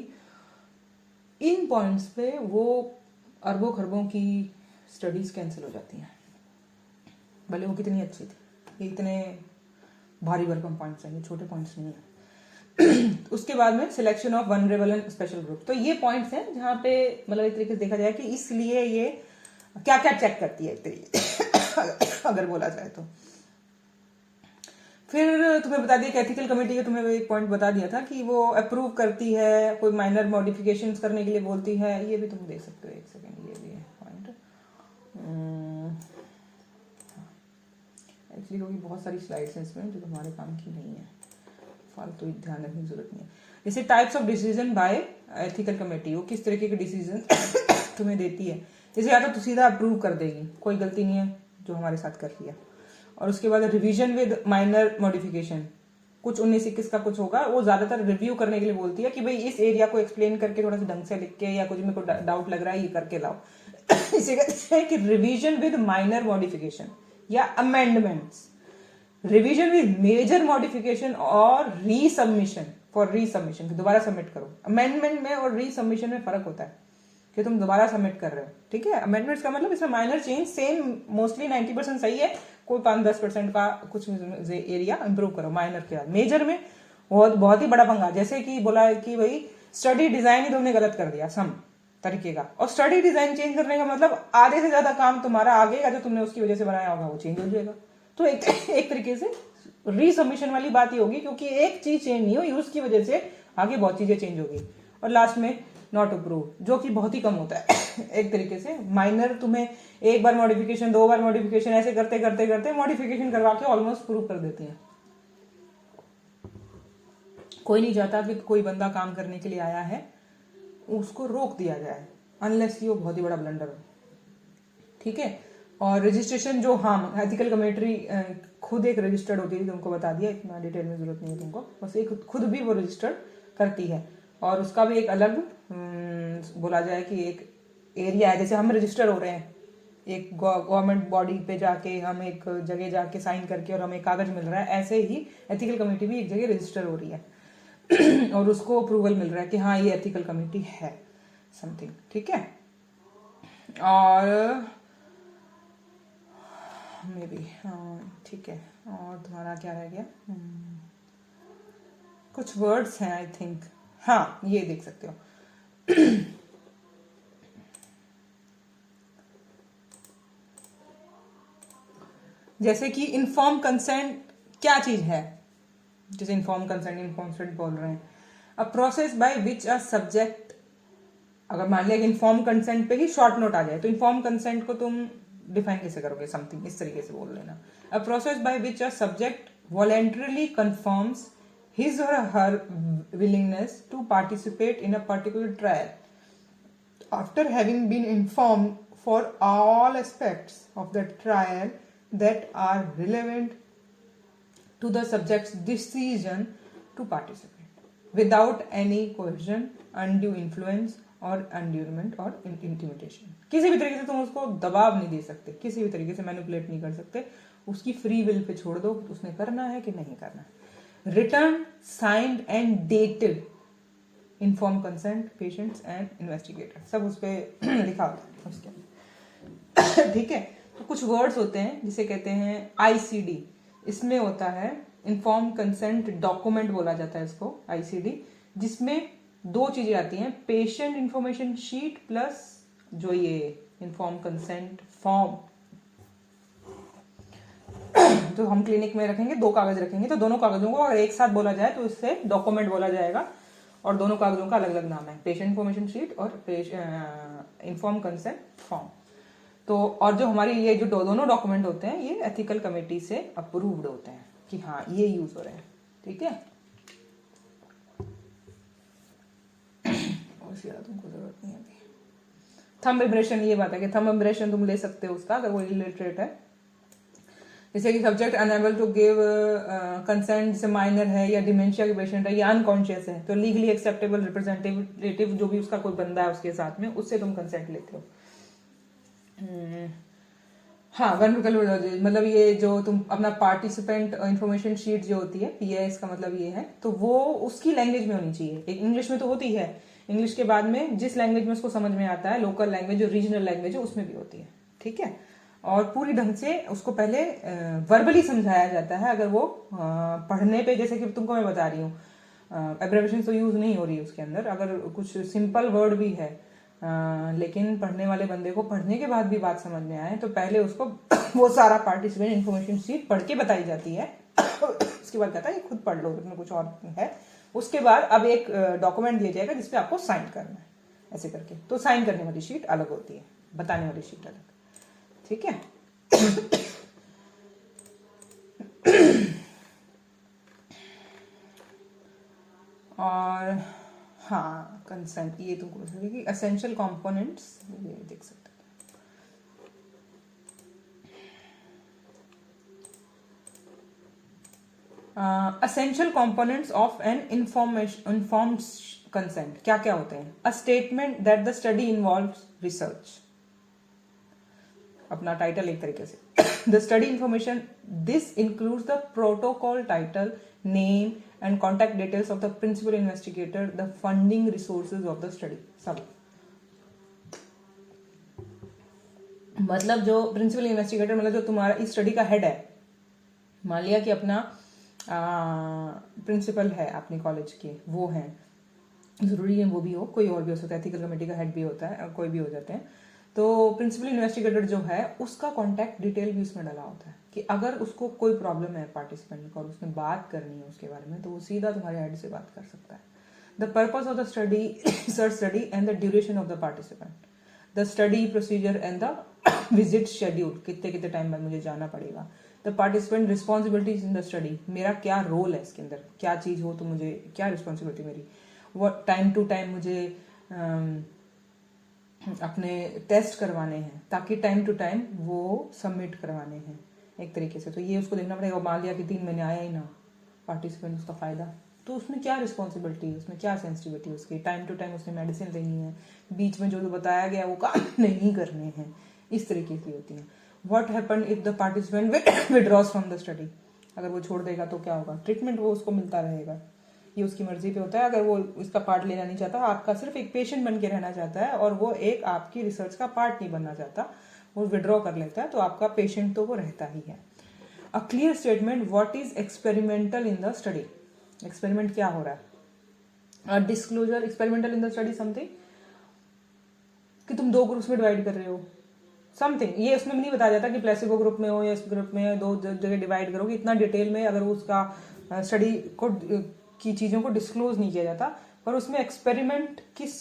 इन पॉइंट्स पे वो अरबों खरबों की स्टडीज कैंसिल हो जाती हैं, भले वो कितनी अच्छी थी, ये इतने भारी भरकम पॉइंट्स हैं, ये छोटे पॉइंट्स नहीं है। उसके बाद में selection of vulnerable and special group, तो ये पॉइंट्स हैं जहाँ पे मतलब एक तरीके से देखा जाए कि इसलिए ये क्या क्या चेक करती है एक तरीके अगर बोला जाए तो फिर तुम्हें बता दिया कि एथिकल कमेटी का तुम्हें एक पॉइंट बता दिया था कि वो अप्रूव करती है, कोई माइनर मॉडिफिकेशंस करने के लिए बोलती है। ये भी तुम देख सकते हो, एक सेकेंड, ये भी है पॉइंट। एक्चुअली क्योंकि बहुत सारी स्लाइड्स हैं इसमें जो तुम्हारे काम की नहीं है, फालतू तो ध्यान रखने की जरूरत नहीं है। जैसे types of decision by ethical committee, वो किस तरीके के डिसीजन तुम्हें देती है। जैसे या तो सीधा अप्रूव कर देगी, कोई गलती नहीं है जो हमारे साथ कर रही है, और उसके बाद रिवीजन विद माइनर मॉडिफिकेशन, कुछ 19-21 का कुछ होगा, वो ज्यादातर रिव्यू करने के लिए बोलती है कि भाई इस एरिया को एक्सप्लेन करके थोड़ा सा ढंग से लिख के, या कुछ मेरे को डाउट लग रहा है ये करके लाओ। इसे कहते हैं कि रिवीजन विद माइनर मॉडिफिकेशन या amendments, revision with major modification और रीसबमिशन फॉर रीसबमिशन, दोबारा सबमिट करो। अमेंडमेंट में और रीसबमिशन में फर्क होता है कि तुम दोबारा सबमिट कर रहे हो, ठीक है। अमेंडमेंट्स का मतलब इसमें माइनर चेंज, सेम मोस्टली 90% सही है, कोई 5-10% का कुछ एरिया इंप्रूव करो माइनर के बाद। मेजर में बहुत ही बड़ा पंगा, जैसे कि बोला है कि भाई स्टडी डिजाइन ही तुमने गलत कर दिया सम तरीके का, और स्टडी डिजाइन चेंज करने का मतलब आधे से ज्यादा काम तुम्हारा आगे का जो तुमने उसकी वजह से बनाया होगा वो चेंज हो जाएगा। तो एक तरीके से रीसबमिशन वाली बात ही होगी, क्योंकि एक चीज चेंज नहीं हुई उसकी वजह से आगे बहुत चीजें चेंज होगी। और लास्ट में नॉट अप्रूव, जो कि बहुत ही कम होता है। एक तरीके से माइनर तुम्हें एक बार मॉडिफिकेशन, 2 बार मॉडिफिकेशन, ऐसे करते करते करते मॉडिफिकेशन करवा के ऑलमोस्ट प्रूव कर देती हैं। कोई नहीं चाहता कि कोई बंदा काम करने के लिए आया है उसको रोक दिया जाए, अनलेस कि वो बहुत ही बड़ा ब्लंडर हो, ठीक है। और रजिस्ट्रेशन जो, हाँ, एथिकल कमेटी खुद एक रजिस्टर्ड होती है, तुमको बता दिया, इतना डिटेल में जरूरत नहीं है तुमको, बस एक खुद भी वो रजिस्टर्ड करती है। और उसका भी एक अलग बोला जाए कि एक एरिया है, जैसे हम रजिस्टर हो रहे हैं एक गवर्नमेंट बॉडी पे जाके, हम एक जगह जाके साइन करके और हमें कागज मिल रहा है, ऐसे ही एथिकल कमेटी भी एक जगह रजिस्टर हो रही है और उसको अप्रूवल मिल रहा है कि हाँ ये एथिकल कमेटी है समथिंग, ठीक है। और मे बी ठीक है, और तुम्हारा क्या रह गया, कुछ वर्ड्स हैं आई थिंक, हाँ ये देख सकते हो। जैसे कि इन्फॉर्म कंसेंट क्या चीज है, जैसे इन्फॉर्म कंसेंट बोल रहे हैं, a process by which a subject, अगर मान लिया कि इन्फॉर्म कंसेंट पे ही शॉर्ट नोट आ जाए तो इन्फॉर्म कंसेंट को तुम डिफाइन कैसे करोगे, समथिंग इस तरीके से बोल लेना। A process by which a subject voluntarily confirms his or her willingness to participate in a particular trial after having been informed for all aspects of the trial that are relevant to the subject's decision to participate without any coercion, undue influence और अनड्यूरमेंट और intimidation. किसी भी तरीके से तुम उसको दबाव नहीं दे सकते, किसी भी तरीके से मैनिपुलेट नहीं कर सकते, उसकी फ्री विल पे छोड़ दो उसने करना है कि नहीं करना है। Written, signed and dated informed consent, patients and investigator, सब उस पर लिखा होता है उसके अंदर, ठीक है। तो कुछ वर्ड्स होते हैं जिसे कहते हैं ICD, इसमें होता है इन्फॉर्म कंसेंट डॉक्यूमेंट बोला जाता है इसको ICD, जिसमें 2 चीजें आती हैं, पेशेंट इंफॉर्मेशन शीट प्लस जो ये इन्फॉर्म कंसेंट फॉर्म। तो हम क्लिनिक में रखेंगे 2 कागज रखेंगे, तो दोनों कागजों को अगर एक साथ बोला जाए तो इससे डॉक्यूमेंट बोला जाएगा, और दोनों कागजों का अलग अलग नाम है, पेशेंट इंफॉर्मेशन शीट और इन्फॉर्म कंसेंट फॉर्म। तो और जो हमारी ये जो दोनों डॉक्यूमेंट होते हैं ये एथिकल कमेटी से अप्रूव्ड होते हैं कि हाँ ये यूज हो रहे हैं, ठीक है। और तुमको जरूरत नहीं है थंब इम्प्रेशन, ये बात है कि थंब इम्प्रेशन तुम ले सकते हो उसका अगर वो इलिटरेट है। जैसे कि subject unable to give consent, जैसे माइनर है या डिमेंशिया के पेशेंट है या अनकॉन्शियस है, तो लीगली एक्सेप्टेबल रिप्रेजेंटेटिव जो भी उसका कोई बंदा है उसके साथ में, उससे तुम कंसेंट लेते हो। हाँ, मतलब ये जो तुम अपना पार्टिसिपेंट इंफॉर्मेशन शीट जो होती है PIS का मतलब ये है, तो वो उसकी लैंग्वेज में होनी चाहिए। एक इंग्लिश में तो होती है, इंग्लिश के बाद में जिस लैंग्वेज में उसको समझ में आता है, लोकल लैंग्वेज जो रीजनल लैंग्वेज है उसमें भी होती है, ठीक है। और पूरी ढंग से उसको पहले वर्बली समझाया जाता है, अगर वो पढ़ने पे, जैसे कि तुमको मैं बता रही हूँ एब्रेविएशन तो यूज नहीं हो रही है उसके अंदर, अगर कुछ सिंपल वर्ड भी है लेकिन पढ़ने वाले बंदे को पढ़ने के बाद भी बात समझ में आए तो पहले उसको वो सारा पार्टिसिपेंट इन्फॉर्मेशन शीट पढ़ के बताई जाती है उसके बाद कहता है ये खुद पढ़ लो, उसमें कुछ और है। उसके बाद अब एक डॉक्यूमेंट दिया जाएगा जिसपे आपको साइन करना है, ऐसे करके। तो साइन करने वाली शीट अलग होती है, बताने वाली शीट अलग, ठीक है। और हाँ, कंसेंट, ये तुमको कि एसेंशियल कंपोनेंट्स, ये देख सकते हो। Essential components of an informed consent क्या क्या होते हैं? A statement that the study involves research, अपना टाइटल एक तरीके से। The study information, this includes the protocol title, name and contact details of the principal investigator, the funding resources of the study. सब मतलब जो प्रिंसिपल इन्वेस्टिगेटर, मतलब जो तुम्हारा इस स्टडी का हेड है, मान लिया कि अपना प्रिंसिपल है अपने कॉलेज के, वो हैं, ज़रूरी है वो भी हो, कोई और भी हो सकता है, एथिकल कमेटी का हेड भी होता है, कोई भी हो जाते हैं। तो प्रिंसिपल इन्वेस्टिगेटर जो है उसका कॉन्टैक्ट डिटेल भी उसमें डाला होता है कि अगर उसको कोई प्रॉब्लम है पार्टिसिपेंट को और उसने बात करनी है उसके बारे में, तो वो सीधा तुम्हारे हेड से बात कर सकता है। The purpose of the study, research study and the duration of the participant, the study procedure and the visit schedule, कितने कितने टाइम बाद मुझे जाना पड़ेगा। The participant responsibilities in the study, मेरा क्या रोल है इसके अंदर, क्या चीज़ हो तो मुझे क्या रिस्पॉन्सिबिलिटी मेरी। what टाइम टू टाइम मुझे अपने टेस्ट करवाने हैं, ताकि टाइम टू टाइम वो सबमिट करवाने हैं एक तरीके से। तो ये उसको देखना पड़ेगा। मान लिया कि 3 महीने आया ही ना पार्टिसिपेंट, उसका फ़ायदा, तो उसमें क्या रिस्पॉन्सिबिलिटी है, उसमें क्या सेंसिटिविटी है उसकी, टाइम टू टाइम उसने मेडिसिन लेनी है, बीच में जो बताया गया वो काम नहीं करने हैं, इस तरीके की होती हैं। What happen if the participant withdraws from the study, अगर वो छोड़ देगा तो क्या होगा? ट्रीटमेंट वो उसको मिलता रहेगा, ये उसकी मर्जी पे होता है। अगर वो इसका पार्ट लेना नहीं चाहता, आपका सिर्फ एक पेशेंट बन के रहना चाहता है और वो एक आपकी रिसर्च का पार्ट नहीं बनना चाहता, वो विड्रॉ कर लेता है, तो आपका पेशेंट तो वो रहता ही है। A clear statement, what is experimental in the study, experiment क्या हो रहा है। A disclosure, experimental in the study something कि तुम 2 ग्रुप्स में डिवाइड कर रहे हो, समथिंग, ये उसमें नहीं बताया जाता कि प्लेसिबो ग्रुप में हो या इस ग्रुप में, 2 जगह डिवाइड करोगे, इतना डिटेल में अगर उसका स्टडी को की चीज़ों को डिस्क्लोज नहीं किया जाता। पर उसमें एक्सपेरिमेंट किस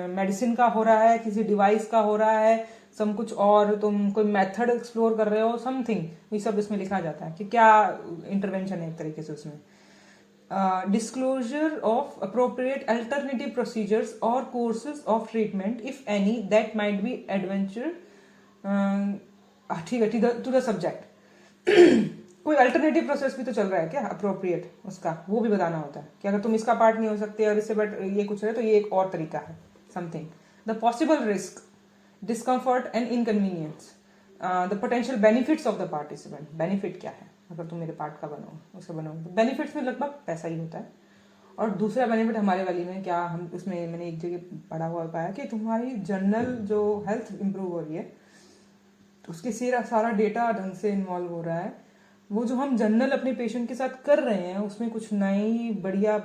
मेडिसिन का हो रहा है, किसी डिवाइस का हो रहा है, सम कुछ और, तुम कोई मेथड एक्सप्लोर कर रहे हो, समथिंग, ये सब इसमें लिखा जाता है कि क्या इंटरवेंशन है एक तरीके से उसमें। Disclosure of appropriate alternative procedures और courses of treatment if any that might be adventure, ठीक है, टू द सब्जेक्ट। कोई अल्टरनेटिव प्रोसेस भी तो चल रहा है क्या अप्रोप्रिएट, उसका वो भी बताना होता है कि अगर तुम इसका पार्ट नहीं हो सकते और इससे बट ये कुछ है तो ये एक और तरीका है, something. The possible risk, discomfort and inconvenience, the potential benefits of the participant, benefit क्या है अगर तुम मेरे पार्ट का बनो, उसका बनो। बेनिफिट्स में लगभग पैसा ही होता है। और दूसरा बेनिफिट हमारे वाली में क्या, हम उसमें मैंने एक जगह पढ़ा हुआ पाया कि तुम्हारी जनरल जो हेल्थ इंप्रूव हो रही है, उसके सारा डेटा ढंग से इन्वॉल्व हो रहा है। वो जो हम जनरल अपने पेशेंट के साथ कर रहे हैं उसमें कुछ नई बढ़िया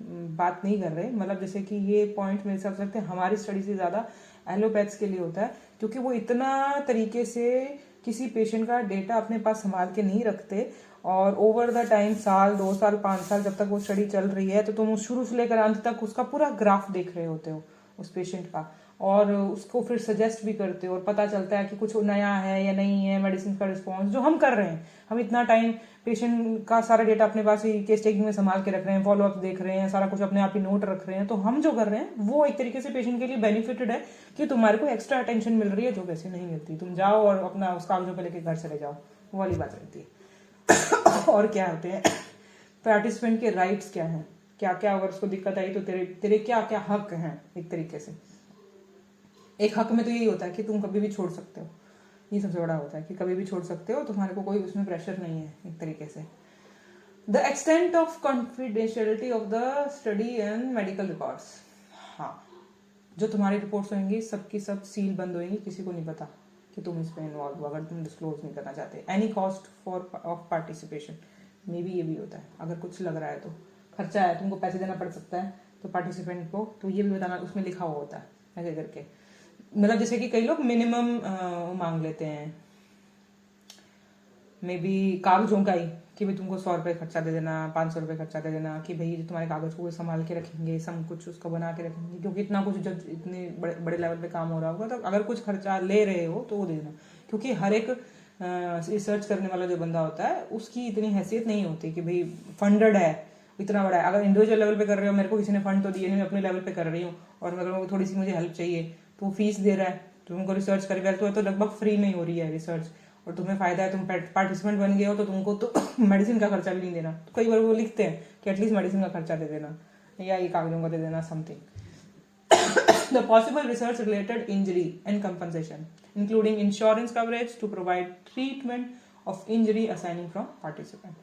बात नहीं कर रहे। मतलब जैसे कि ये पॉइंट मेरे हिसाब से लगते हैं हमारी स्टडी से ज़्यादा एलोपैथ्स के लिए होता है, क्योंकि वो इतना तरीके से किसी पेशेंट का डेटा अपने पास संभाल के नहीं रखते। और ओवर द टाइम, साल 2 साल 5 साल जब तक वो स्टडी चल रही है, तो तुम शुरू से लेकर अंत तक उसका पूरा ग्राफ देख रहे होते हो उस पेशेंट का, और उसको फिर सजेस्ट भी करते हो और पता चलता है कि कुछ नया है या नहीं है, मेडिसिन का रिस्पॉन्स जो हम कर रहे हैं। हम इतना टाइम पेशेंट का सारा डेटा अपने पास ही केस टेकिंग में संभाल के रख रहे हैं, फॉलोअप देख रहे हैं, सारा कुछ अपने आप ही नोट रख रहे हैं। तो हम जो कर रहे हैं वो एक तरीके से पेशेंट के लिए बेनिफिटेड है कि तुम्हारे को एक्स्ट्रा अटेंशन मिल रही है जो वैसे नहीं मिलती। तुम जाओ और अपना उस कागजों पे लेके घर चले जाओ, वो वाली बात रहती है। और क्या होते हैं पार्टिसिपेंट के राइट्स क्या हैं, क्या क्या अगर उसको दिक्कत आई तो तेरे क्या क्या हक हैं। एक तरीके से एक हक में तो यही होता है कि तुम कभी भी छोड़ सकते हो, ये सबसे बड़ा होता है कि कभी भी छोड़ सकते हो, तुम्हारे को कोई उसमें प्रेशर नहीं है एक तरीके से। The extent of confidentiality of the study and medical records, हाँ, जो तुम्हारी रिपोर्ट्स होंगी सबकी सब सील बंद होंगी, किसी को नहीं पता कि तुम इस पर इन्वॉल्व हो अगर तुम डिस्क्लोज नहीं करना चाहते। Any cost for of participation में भी ये भी होता है, अगर कुछ लग रहा है तो खर्चा है, तुमको पैसे देना पड़ सकता है तो पार्टिसिपेंट को, तो ये भी बताना उसमें लिखा हुआ होता है ऐसे करके। मतलब जैसे कि कई लोग मिनिमम मांग लेते हैं, मे बी कागजों का ही कि भाई तुमको 100 रुपये खर्चा दे देना, 500 रुपये खर्चा दे देना, कि भाई तुम्हारे कागज को संभाल के रखेंगे, सब कुछ उसको बना के रखेंगे, क्योंकि इतना कुछ जब इतने बड़े बड़े लेवल पे काम हो रहा होगा तो अगर कुछ खर्चा ले रहे हो तो वो दे देना। क्योंकि हर एक रिसर्च करने वाला जो बंदा होता है उसकी इतनी हैसियत नहीं होती कि भाई फंडेड है, इतना बड़ा है। अगर इंडिविजुअल लेवल पे कर रहे हो, मेरे को किसी ने फंड तो दिए नहीं, मैं अपने लेवल पे कर रही हूँ, और अगर थोड़ी सी मुझे हेल्प चाहिए तो वो फीस दे रहा है, तुमको रिसर्च करके तो लगभग फ्री में हो रही है रिसर्च, और तुम्हें फायदा है, तुम पार्टिसिपेंट बन गए हो तो तुमको तो मेडिसिन का खर्चा भी नहीं देना। तो कई बार वो लिखते हैं कि एटलीस्ट मेडिसिन का खर्चा दे देना या ये कागजों का दे देना something. The possible research related injury and compensation, including insurance coverage to provide treatment of injury assigning from participant.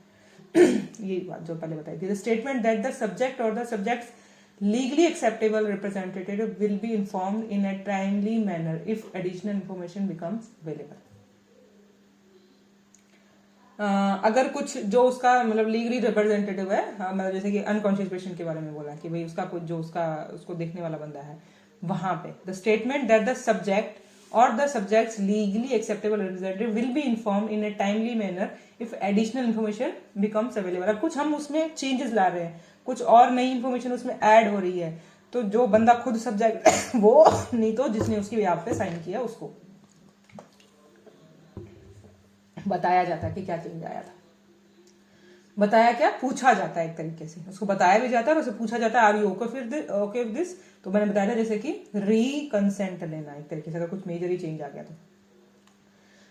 ये बात जो पहले बताई थी। The statement that the subject or the subject's legally acceptable representative will be informed in a timely manner if additional information becomes available. अगर कुछ जो उसका मतलब लीगली रिप्रेजेंटेटिव है, मतलब जैसे कि अनकॉन्शियस पेशेंट के बारे में बोला कि भाई उसका कुछ जो उसको देखने वाला बंदा है, वहां पे the statement that the subject और the subject's legally acceptable representative will be informed in a timely manner if additional information becomes available. अब कुछ हम उसमें चेंजेस ला रहे हैं, कुछ और नई इन्फॉर्मेशन उसमें ऐड हो रही है, तो जो बंदा खुद सब्जेक्ट वो नहीं तो जिसने उसकी बिहाफ पे साइन किया उसको बताया जाता है कि क्या चेंज आया था। बताया क्या, पूछा जाता है, एक तरीके से उसको बताया भी जाता है और उसे पूछा जाता है are you okay with this. तो मैंने बताया था जैसे कि री-कंसेंट लेना, एक तरीके से अगर कुछ मेजर ही चेंज आ गया तो।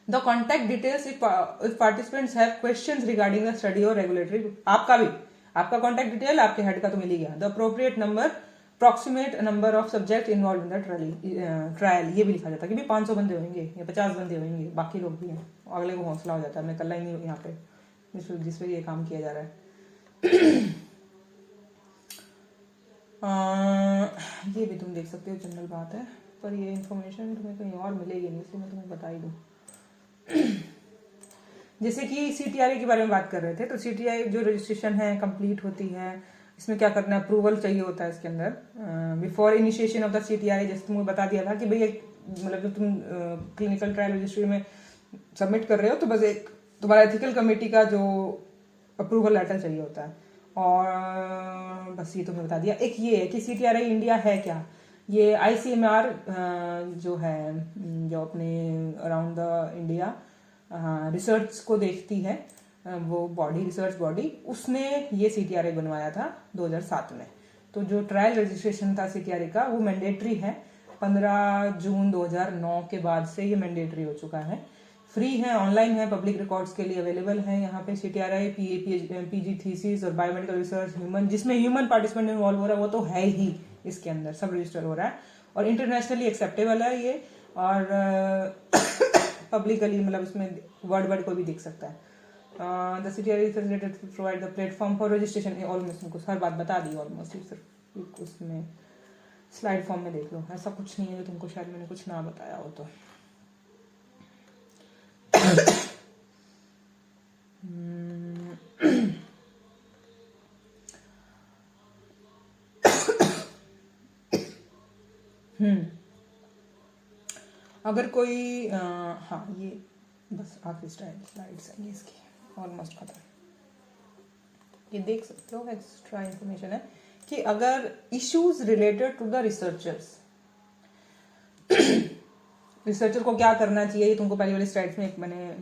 The contact details if participants have questions regarding the study और रेगुलेटरी, आपका कॉन्टैक्ट डिटेल आपके हेड का तो मिल ही गया। The appropriate number approximate number of subject involve in the trial, ये भी लिखा जाता है कि भाई 500 बंदे होंगे या 50 बंदे होंगे, बाकी लोग भी हैं, अगले को हौसला हो जाता है मैं कल ही नहीं यहाँ पे जिस पे ये काम किया जा रहा है। ये भी तुम देख सकते हो, जनरल बात है, पर ये इन्फॉर्मेशन तुम्हें कहीं और मिलेगी नहीं, इसलिए मैं तुम्हें बता ही दूँ। जैसे कि CTRA के बारे में बात कर रहे थे, तो CTRA जो रजिस्ट्रेशन है कंप्लीट होती है, इसमें क्या करना है, अप्रूवल चाहिए होता है इसके अंदर before initiation of the CTRA। जैसे तुमको बता दिया था कि भाई मतलब जब तुम क्लिनिकल ट्रायल रजिस्ट्री में सबमिट कर रहे हो तो बस एक तुम्हारा एथिकल कमेटी का जो अप्रूवल लेटर चाहिए होता है, और बस ये तुम्हें बता दिया। एक ये है कि CTRA इंडिया है क्या, ये ICMR जो है जो अपने अराउंड द इंडिया रिसर्च को देखती है, वो बॉडी रिसर्च बॉडी, उसने ये CTRA बनवाया था 2007 में। तो जो ट्रायल रजिस्ट्रेशन था CTRA का वो मैंडेटरी है, 15 जून 2009 के बाद से ये मैंडेटरी हो चुका है। फ्री है, ऑनलाइन है, पब्लिक रिकॉर्ड्स के लिए अवेलेबल है। यहाँ पे CTRA PG थीसिस और बायोमेडिकल रिसर्च ह्यूमन, जिसमें ह्यूमन पार्टिसिपेंट इन्वॉल्व हो रहा है वो तो है ही, इसके अंदर सब रजिस्टर हो रहा है और इंटरनेशनली एक्सेप्टेबल है ये, और पब्लिकली मतलब इसमें वर्ड कोई भी देख सकता है। The CTRA facilitated to provide the platform for registration, almost उनको हर बात बता दी ऑलमोस्ट, सिर्फ उसमें स्लाइड फॉर्म में देख लो, ऐसा कुछ नहीं है जो तुमको शायद मैंने कुछ ना बताया हो तो। अगर कोई हाँ ये बस आखिरी स्लाइड्स हैं इसकी, ऑलमोस्ट खत्म। ये देख सकते हो एक्स्ट्रा इंफॉर्मेशन है कि अगर issues related to the researcher को क्या करना चाहिए, ये तुमको पहली वाली स्लाइड्स में मैंने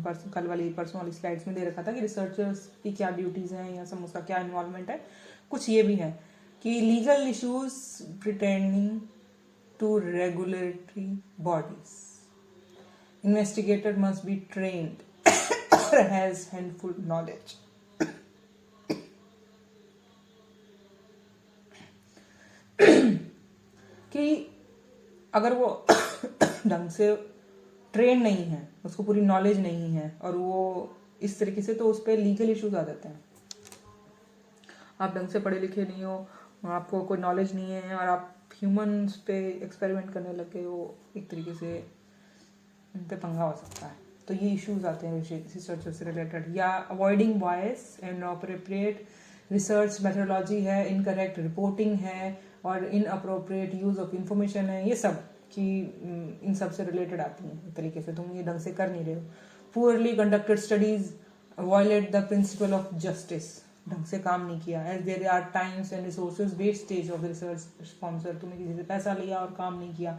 परसों वाली स्लाइड्स में दे रखा था कि रिसर्चर्स की क्या ड्यूटीज हैं या सब उसका क्या इन्वॉल्वमेंट है। कुछ ये भी है कि legal issues pertaining to regulatory bodies, investigator must be trained or has handful knowledge। कि अगर वो ढंग से ट्रेन नहीं है, उसको पूरी नॉलेज नहीं है और वो इस तरीके से, तो उस पर लीगल इश्यूज आ जाते हैं। आप ढंग से पढ़े लिखे नहीं हो, आपको कोई नॉलेज नहीं है और आप ह्यूमंस पे एक्सपेरिमेंट करने लगे हो, एक तरीके से इन पे पंगा हो सकता है। तो ये इश्यूज आते हैं रिसर्च से रिलेटेड। या avoiding bias and appropriate research methodology है, इनकरेक्ट रिपोर्टिंग है और इनअप्रोप्रिएट यूज ऑफ इंफॉर्मेशन है, ये सब कि इन सब से रिलेटेड आती हैं। एक तरीके से तुम ये ढंग से कर नहीं रहे हो। Poorly conducted studies violate the principle of justice, ढंग से काम नहीं किया, as there are times and resources wastage of research sponsor, तुमने किसी से पैसा लिया और काम नहीं किया,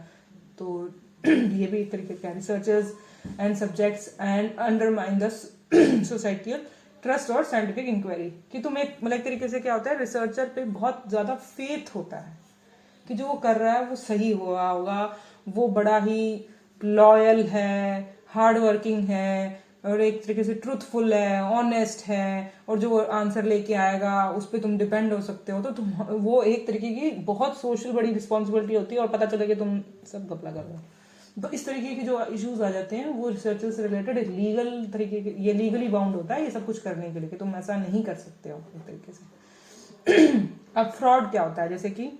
तो ये भी एक तरीके का researchers and subjects and undermine the societal trust और साइंटिफिक इंक्वायरी, कि तुम एक मतलब एक तरीके से क्या होता है, रिसर्चर पे बहुत ज्यादा फेथ होता है कि जो वो कर रहा है वो सही हुआ होगा, वो बड़ा ही लॉयल है, हार्ड वर्किंग है और एक तरीके से ट्रूथफुल है, ऑनेस्ट है, और जो आंसर लेके आएगा उस पर तुम डिपेंड हो सकते हो, तो तुम वो एक तरीके की बहुत सोशल बड़ी रिस्पॉन्सिबिलिटी होती है, और पता चला कि तुम सब घपला कर रहे हो। तो इस तरीके के जो इश्यूज आ जाते हैं वो रिसर्चर से रिलेटेड लीगल तरीके के, ये लीगली बाउंड होता है ये सब कुछ करने के लिए कि तुम ऐसा नहीं कर सकते हो एक तरीके से। अब फ्रॉड क्या होता है, जैसे कि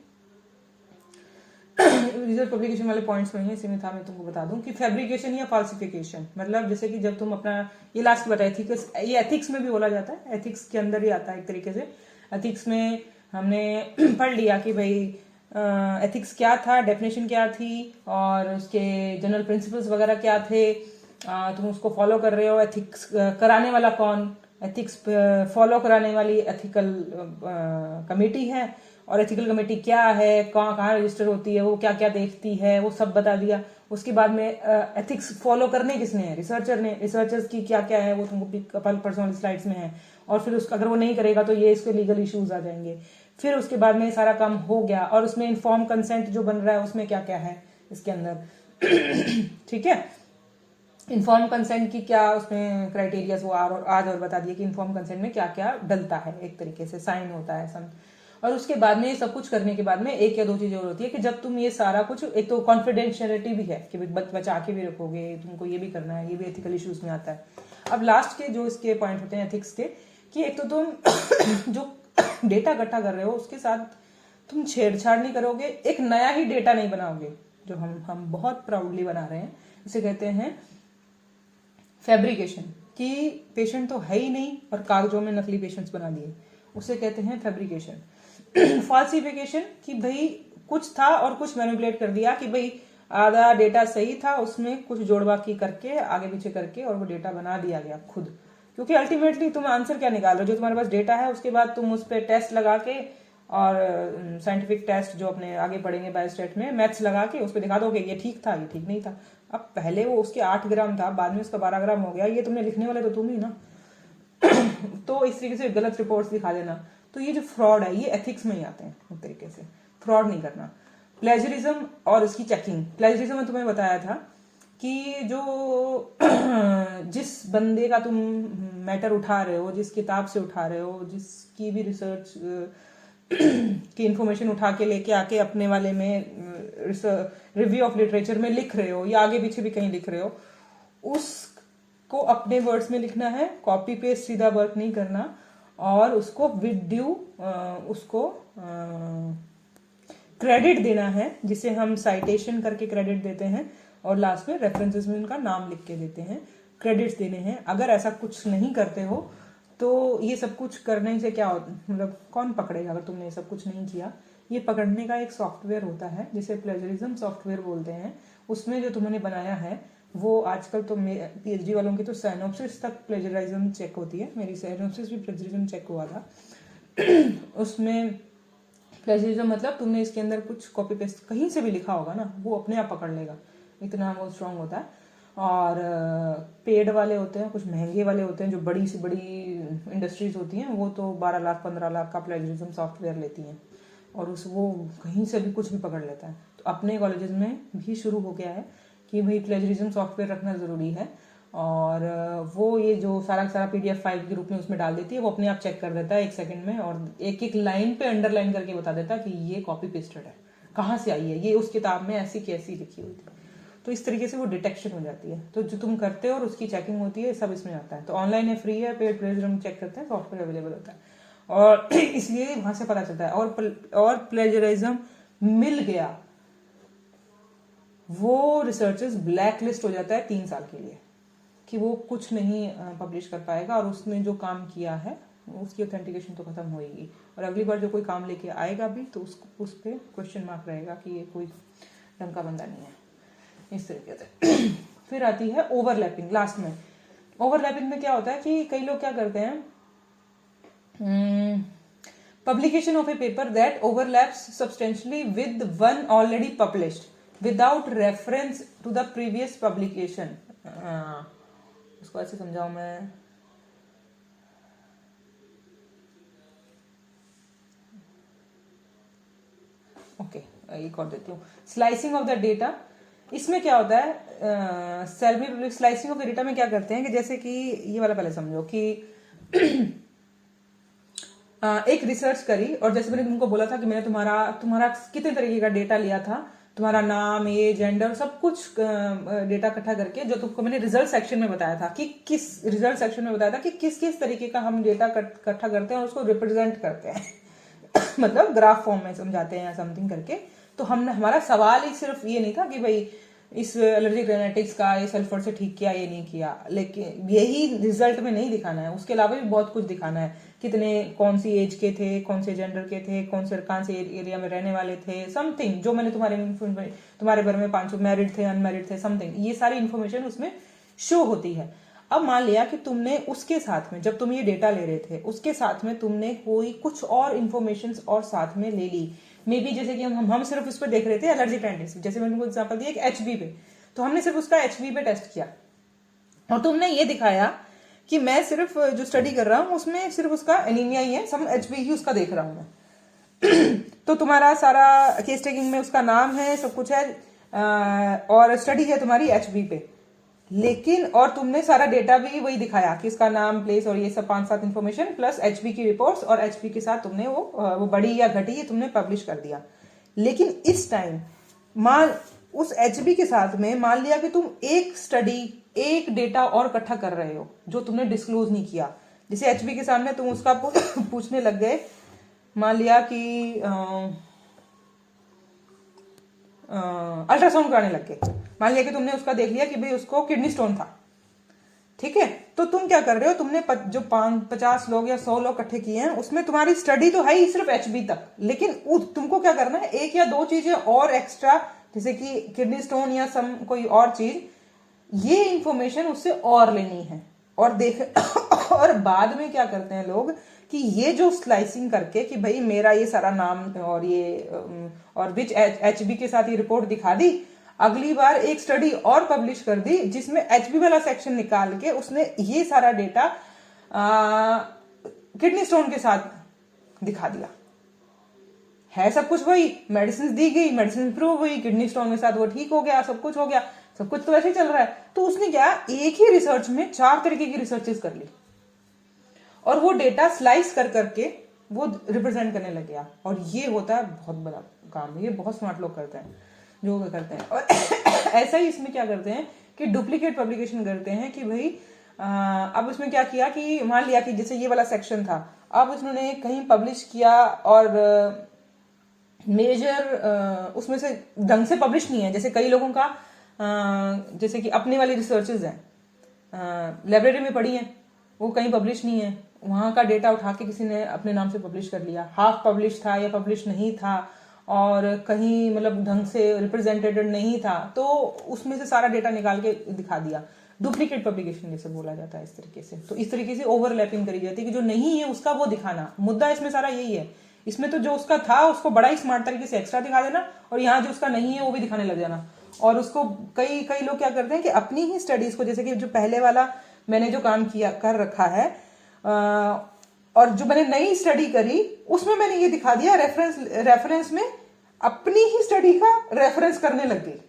रिसर्च पब्लिकेशन वाले पॉइंट्स में इसी में था, मैं तुमको बता दूं कि फैब्रिकेशन या फाल्सिफिकेशन, मतलब जैसे कि जब तुम अपना ये लास्ट बताया एथिक्स, ये एथिक्स में भी बोला जाता है, एथिक्स के अंदर ही आता है एक तरीके से। एथिक्स में हमने पढ़ लिया कि भाई एथिक्स क्या था, डेफिनेशन क्या थी और उसके जनरल प्रिंसिपल्स वगैरह क्या थे, तुम उसको फॉलो कर रहे हो, एथिक्स कराने वाला कौन, एथिक्स फॉलो कराने वाली एथिकल कमेटी है, और एथिकल कमेटी क्या है, कहाँ कहाँ रजिस्टर होती है, वो क्या क्या देखती है, वो सब बता दिया। उसके बाद में एथिक्स फॉलो करने किसने है, रिसर्चर ने, रिसर्चर्स की क्या क्या है वो तुमको पर्सनल स्लाइड्स में है, और फिर उसका अगर वो नहीं करेगा तो ये इसके लीगल इश्यूज आ जाएंगे। फिर उसके बाद में सारा काम हो गया और उसमें इन्फॉर्म कंसेंट जो बन रहा है उसमें क्या क्या है इसके अंदर। ठीक है, इन्फॉर्म कंसेंट की क्या उसमें क्राइटेरिया वो आज और बता दिए कि इन्फॉर्म कंसेंट में क्या क्या डलता है, एक तरीके से साइन होता है सब। और उसके बाद में ये सब कुछ करने के बाद में एक या दो चीजें और होती है कि जब तुम ये सारा कुछ, एक तो कॉन्फिडेंशियलिटी भी है कि बचा के भी रखोगे, तुमको ये भी करना है, ये भी एथिकल इश्यूज में आता है। अब लास्ट के जो इसके पॉइंट होते हैं एथिक्स के, कि एक तो तुम जो डेटा इकट्ठा कर रहे हो उसके साथ तुम छेड़छाड़ नहीं करोगे, एक नया ही डेटा नहीं बनाओगे, जो हम बहुत प्राउडली बना रहे हैं, इसे कहते हैं फैब्रिकेशन, कि पेशेंट तो है ही नहीं और कागजों में नकली पेशेंट्स बना दिए, उसे कहते हैं फैब्रिकेशन। फॉल्सिफिकेशन, कि भाई कुछ था और कुछ मैनिपुलेट कर दिया, कि भाई आधा डेटा सही था उसमें कुछ जोड़बाकी करके आगे पीछे करके और वो डेटा बना दिया गया खुद, क्योंकि अल्टीमेटली तुम आंसर क्या निकाल रहे हो, जो तुम्हारे पास डेटा है उसके बाद तुम उस पर टेस्ट लगा के और साइंटिफिक टेस्ट जो अपने आगे पढ़ेंगे बायोस्टेट में, मैथ्स लगा के उस पर दिखा दोगे ये ठीक था ये ठीक नहीं था। अब पहले वो उसके 8 ग्राम था, बाद में उसका 12 ग्राम हो गया, ये तुमने लिखने वाले तो तुम ही ना। तो इस तरीके से गलत रिपोर्ट्स दिखा देना, तो ये जो फ्रॉड है ये एथिक्स में ही आते हैं एक तरीके से, फ्रॉड नहीं करना। प्लेजरिज्म और इसकी चेकिंग, प्लेजरिज्म में तुम्हें बताया था कि जो जिस बंदे का तुम मैटर उठा रहे हो, जिस किताब से उठा रहे हो, जिसकी भी रिसर्च की इंफॉर्मेशन उठा के लेके आके अपने वाले में रिव्यू ऑफ लिटरेचर में लिख रहे हो या आगे पीछे भी कहीं लिख रहे हो, उसको अपने वर्ड्स में लिखना है, कॉपी पेस्ट सीधा वर्क नहीं करना, और उसको विद ड्यू उसको क्रेडिट देना है, जिसे हम साइटेशन करके क्रेडिट देते हैं और लास्ट में रेफरेंसेस में उनका नाम लिख के देते हैं, क्रेडिट्स देने हैं। अगर ऐसा कुछ नहीं करते हो तो ये सब कुछ करने से क्या होता, मतलब कौन पकड़ेगा अगर तुमने ये सब कुछ नहीं किया। ये पकड़ने का एक सॉफ्टवेयर होता है जिसे प्लेजरिज्म सॉफ्टवेयर बोलते हैं, उसमें जो तुमने बनाया है वो आजकल तो पीएचडी वालों की तो साइनोप्सिस तक प्लेजरिज्म चेक होती है, मेरी साइनोप्सिस भी प्लेजरिज्म चेक हुआ था। उसमें प्लेजरिज्म मतलब तुमने इसके अंदर कुछ कॉपी पेस्ट कहीं से भी लिखा होगा ना, वो अपने आप पकड़ लेगा, इतना वो स्ट्रांग होता है। और पेड वाले होते हैं, कुछ महंगे वाले होते हैं, जो बड़ी से बड़ी इंडस्ट्रीज होती हैं वो तो 12 लाख 15 लाख का प्लेजरिज्म सॉफ्टवेयर लेती हैं, और उस वो कहीं से भी कुछ भी पकड़ लेता है। तो अपने कॉलेजेस में भी शुरू हो गया है कि भाई प्लेजरिज्म सॉफ्टवेयर रखना ज़रूरी है, और वो ये जो सारा सारा PDF फाइल के रूप में उसमें डाल देती है, वो अपने आप चेक कर देता है 1 सेकंड में, और एक एक लाइन पे अंडरलाइन करके बता देता है कि ये कॉपी पेस्टेड है, कहाँ से आई है, ये उस किताब में ऐसी कैसी लिखी हुई थी। तो इस तरीके से वो डिटेक्शन हो जाती है। तो जो तुम करते हो और उसकी चेकिंग होती है, सब इसमें आता है। तो ऑनलाइन है, फ्री है, पेड प्लेजरिज्म चेक करते हैं, सॉफ्टवेयर अवेलेबल होता है, और इसलिए वहां से पता चलता है। और प्लेजरिज्म मिल गया वो रिसर्चर्स ब्लैक लिस्ट हो जाता है 3 साल के लिए, कि वो कुछ नहीं पब्लिश कर पाएगा, और उसने जो काम किया है उसकी ऑथेंटिकेशन तो खत्म होएगी, और अगली बार जो कोई काम लेके आएगा भी तो उस पर क्वेश्चन मार्क रहेगा कि ये कोई ढंग का बंदा नहीं है, इस तरीके से। फिर आती है ओवरलैपिंग लास्ट में। ओवरलैपिंग में क्या होता है कि कई लोग क्या करते हैं, publication of a paper that overlaps substantially with one already published without reference to the previous publication. उसको ऐसे समझाऊं मैं, ओके एक और देती हूँ. स्लाइसिंग ऑफ द डेटा, इसमें क्या होता है, self slicing of the data में क्या करते हैं कि जैसे कि ये वाला पहले समझो कि एक रिसर्च करी, और जैसे मैंने तुमको बोला था कि मैंने तुम्हारा कितने तरीके का डेटा लिया था, तुम्हारा नाम, एज, जेंडर, सब कुछ डेटा इकट्ठा करके, जो तुमको मैंने रिजल्ट सेक्शन में बताया था कि किस किस तरीके का हम डेटा इकट्ठा करते हैं और उसको रिप्रेजेंट करते हैं मतलब ग्राफ फॉर्म में समझाते हैं या समथिंग करके. तो हमने, हमारा सवाल ही सिर्फ ये नहीं था कि भाई इस एलर्जिक रेनाइटिस का ये सल्फर से ठीक किया, ये नहीं किया, लेकिन यही रिजल्ट में नहीं दिखाना है, उसके अलावा भी बहुत कुछ दिखाना है. कितने, कौन सी एज के थे, कौन से जेंडर के थे, कौन से एरिया में रहने वाले थे, समथिंग जो मैंने तुम्हारे बारे में 500 मैरिड थे, अनमैरिड थे, समथिंग, ये सारी इन्फॉर्मेशन उसमें शो होती है. अब मान लिया कि तुमने उसके साथ में, जब तुम ये डेटा ले रहे थे, उसके साथ में तुमने कोई कुछ और इन्फॉर्मेशन और साथ में ले ली. मे बी जैसे कि हम सिर्फ इस पर देख रहे थे एलर्जिक रेनाइटिस, जैसे मैंने तुमको एग्जांपल दिया कि एचबी पे, तो हमने सिर्फ उसका एचबी पे टेस्ट किया और तुमने ये दिखाया कि मैं सिर्फ जो स्टडी कर रहा हूँ उसमें सिर्फ उसका एनीमिया ही है, सम एचबी ही उसका देख रहा हूँ मैं तो तुम्हारा सारा केस टेकिंग में उसका नाम है, सब कुछ है, और स्टडी है तुम्हारी एचबी पे, लेकिन और तुमने सारा डेटा भी वही दिखाया कि इसका नाम, प्लेस और ये सब 5-7 इन्फॉर्मेशन प्लस एचपी की रिपोर्ट्स, और एचपी के साथ तुमने वो बड़ी या घटी ये तुमने पब्लिश कर दिया. लेकिन इस टाइम उस एचबी के साथ में मान लिया कि तुम एक डेटा और इकट्ठा कर रहे हो जो तुमने डिस्क्लोज नहीं किया. जैसे एचबी के सामने तुम उसका पूछने लग गए, मान लिया कि अल्ट्रासाउंड कराने लग गए, मान लिया कि तुमने उसका देख लिया कि भाई उसको किडनी स्टोन था, ठीक है, तो तुम क्या कर रहे हो, तुमने जो 50 लोग या 100 लोग इकट्ठे किए हैं उसमें तुम्हारी स्टडी तो है ही सिर्फ एचबी तक, लेकिन तुमको क्या करना है, एक या दो चीजें और एक्स्ट्रा, जैसे कि किडनी स्टोन या कोई और चीज, ये इंफॉर्मेशन उससे और लेनी है. और और बाद में क्या करते हैं लोग कि ये जो स्लाइसिंग करके कि भाई मेरा ये सारा नाम और ये और विच एचबी के साथ ये रिपोर्ट दिखा दी, अगली बार एक स्टडी और पब्लिश कर दी जिसमें एचबी वाला सेक्शन निकाल के उसने ये सारा डेटा किडनी स्टोन के साथ दिखा दिया. है सब कुछ वही, मेडिसिन दी गई, मेडिसिन इंप्रूव हुई, किडनी स्टोन के साथ वो ठीक हो गया, सब कुछ हो गया, सब कुछ तो ऐसे ही चल रहा है. तो उसने क्या, एक ही रिसर्च में 4 तरीके की रिसर्चेस कर ली और वो डेटा स्लाइस कर करके वो रिप्रेजेंट करने लग गया. और ये होता है बहुत बड़ा काम, ये बहुत स्मार्ट लोग करते हैं जो करते हैं. और ऐसा ही इसमें क्या करते हैं कि डुप्लीकेट पब्लिकेशन करते हैं कि भाई अब उसमें क्या किया कि मान लिया कि जैसे ये वाला सेक्शन था, अब उसने कहीं पब्लिश किया और मेजर उसमें से ढंग से पब्लिश नहीं है. जैसे कई लोगों का जैसे कि अपनी वाली रिसर्चेज हैं, लाइब्रेरी में पढ़ी हैं, वो कहीं पब्लिश नहीं है, वहां का डेटा उठा के किसी ने अपने नाम से पब्लिश कर लिया, हाफ पब्लिश था या पब्लिश नहीं था, और कहीं मतलब ढंग से रिप्रेजेंटेड नहीं था, तो उसमें से सारा डेटा निकाल के दिखा दिया. डुप्लीकेट पब्लिकेशन जैसे बोला जाता है इस तरीके से. तो इस तरीके से ओवरलैपिंग करी जाती है कि जो नहीं है उसका वो दिखाना. मुद्दा इसमें सारा यही है. इसमें तो जो उसका था उसको बड़ा ही स्मार्ट तरीके से एक्स्ट्रा दिखा देना, और यहाँ जो उसका नहीं है वो भी दिखाने लग जाना. और उसको कई लोग क्या करते हैं कि अपनी ही स्टडीज को, जैसे कि जो पहले वाला मैंने जो काम किया कर रखा है, और जो मैंने नई स्टडी करी उसमें मैंने ये दिखा दिया, रेफरेंस में अपनी ही स्टडी का रेफरेंस करने लग गई.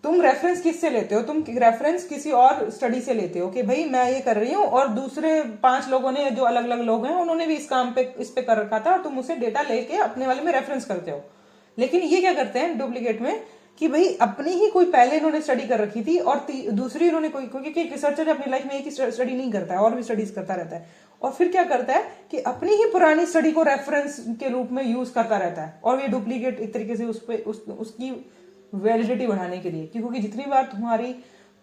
तुम रेफरेंस किससे लेते हो, तुम रेफरेंस किसी और स्टडी से लेते हो कि भाई मैं ये कर रही हूं और दूसरे 5 लोगों ने जो अलग अलग लोग हैं उन्होंने भी इस काम पे इस पे कर रखा था, और तुम उसे डेटा लेके अपने वाले में रेफरेंस करते हो. लेकिन ये क्या करते हैं डुप्लीकेट में कि भाई अपनी ही कोई पहले इन्होंने स्टडी कर रखी थी और दूसरी इन्होंने कोई, क्योंकि एक रिसर्चर अपनी लाइफ में एक ही स्टडी नहीं करता है, और भी स्टडीज करता रहता है, और फिर क्या करता है कि अपनी ही पुरानी स्टडी को रेफरेंस के रूप में यूज करता रहता है. और ये डुप्लीकेट एक तरीके से उसकी वैलिडिटी बढ़ाने के लिए, क्योंकि जितनी बार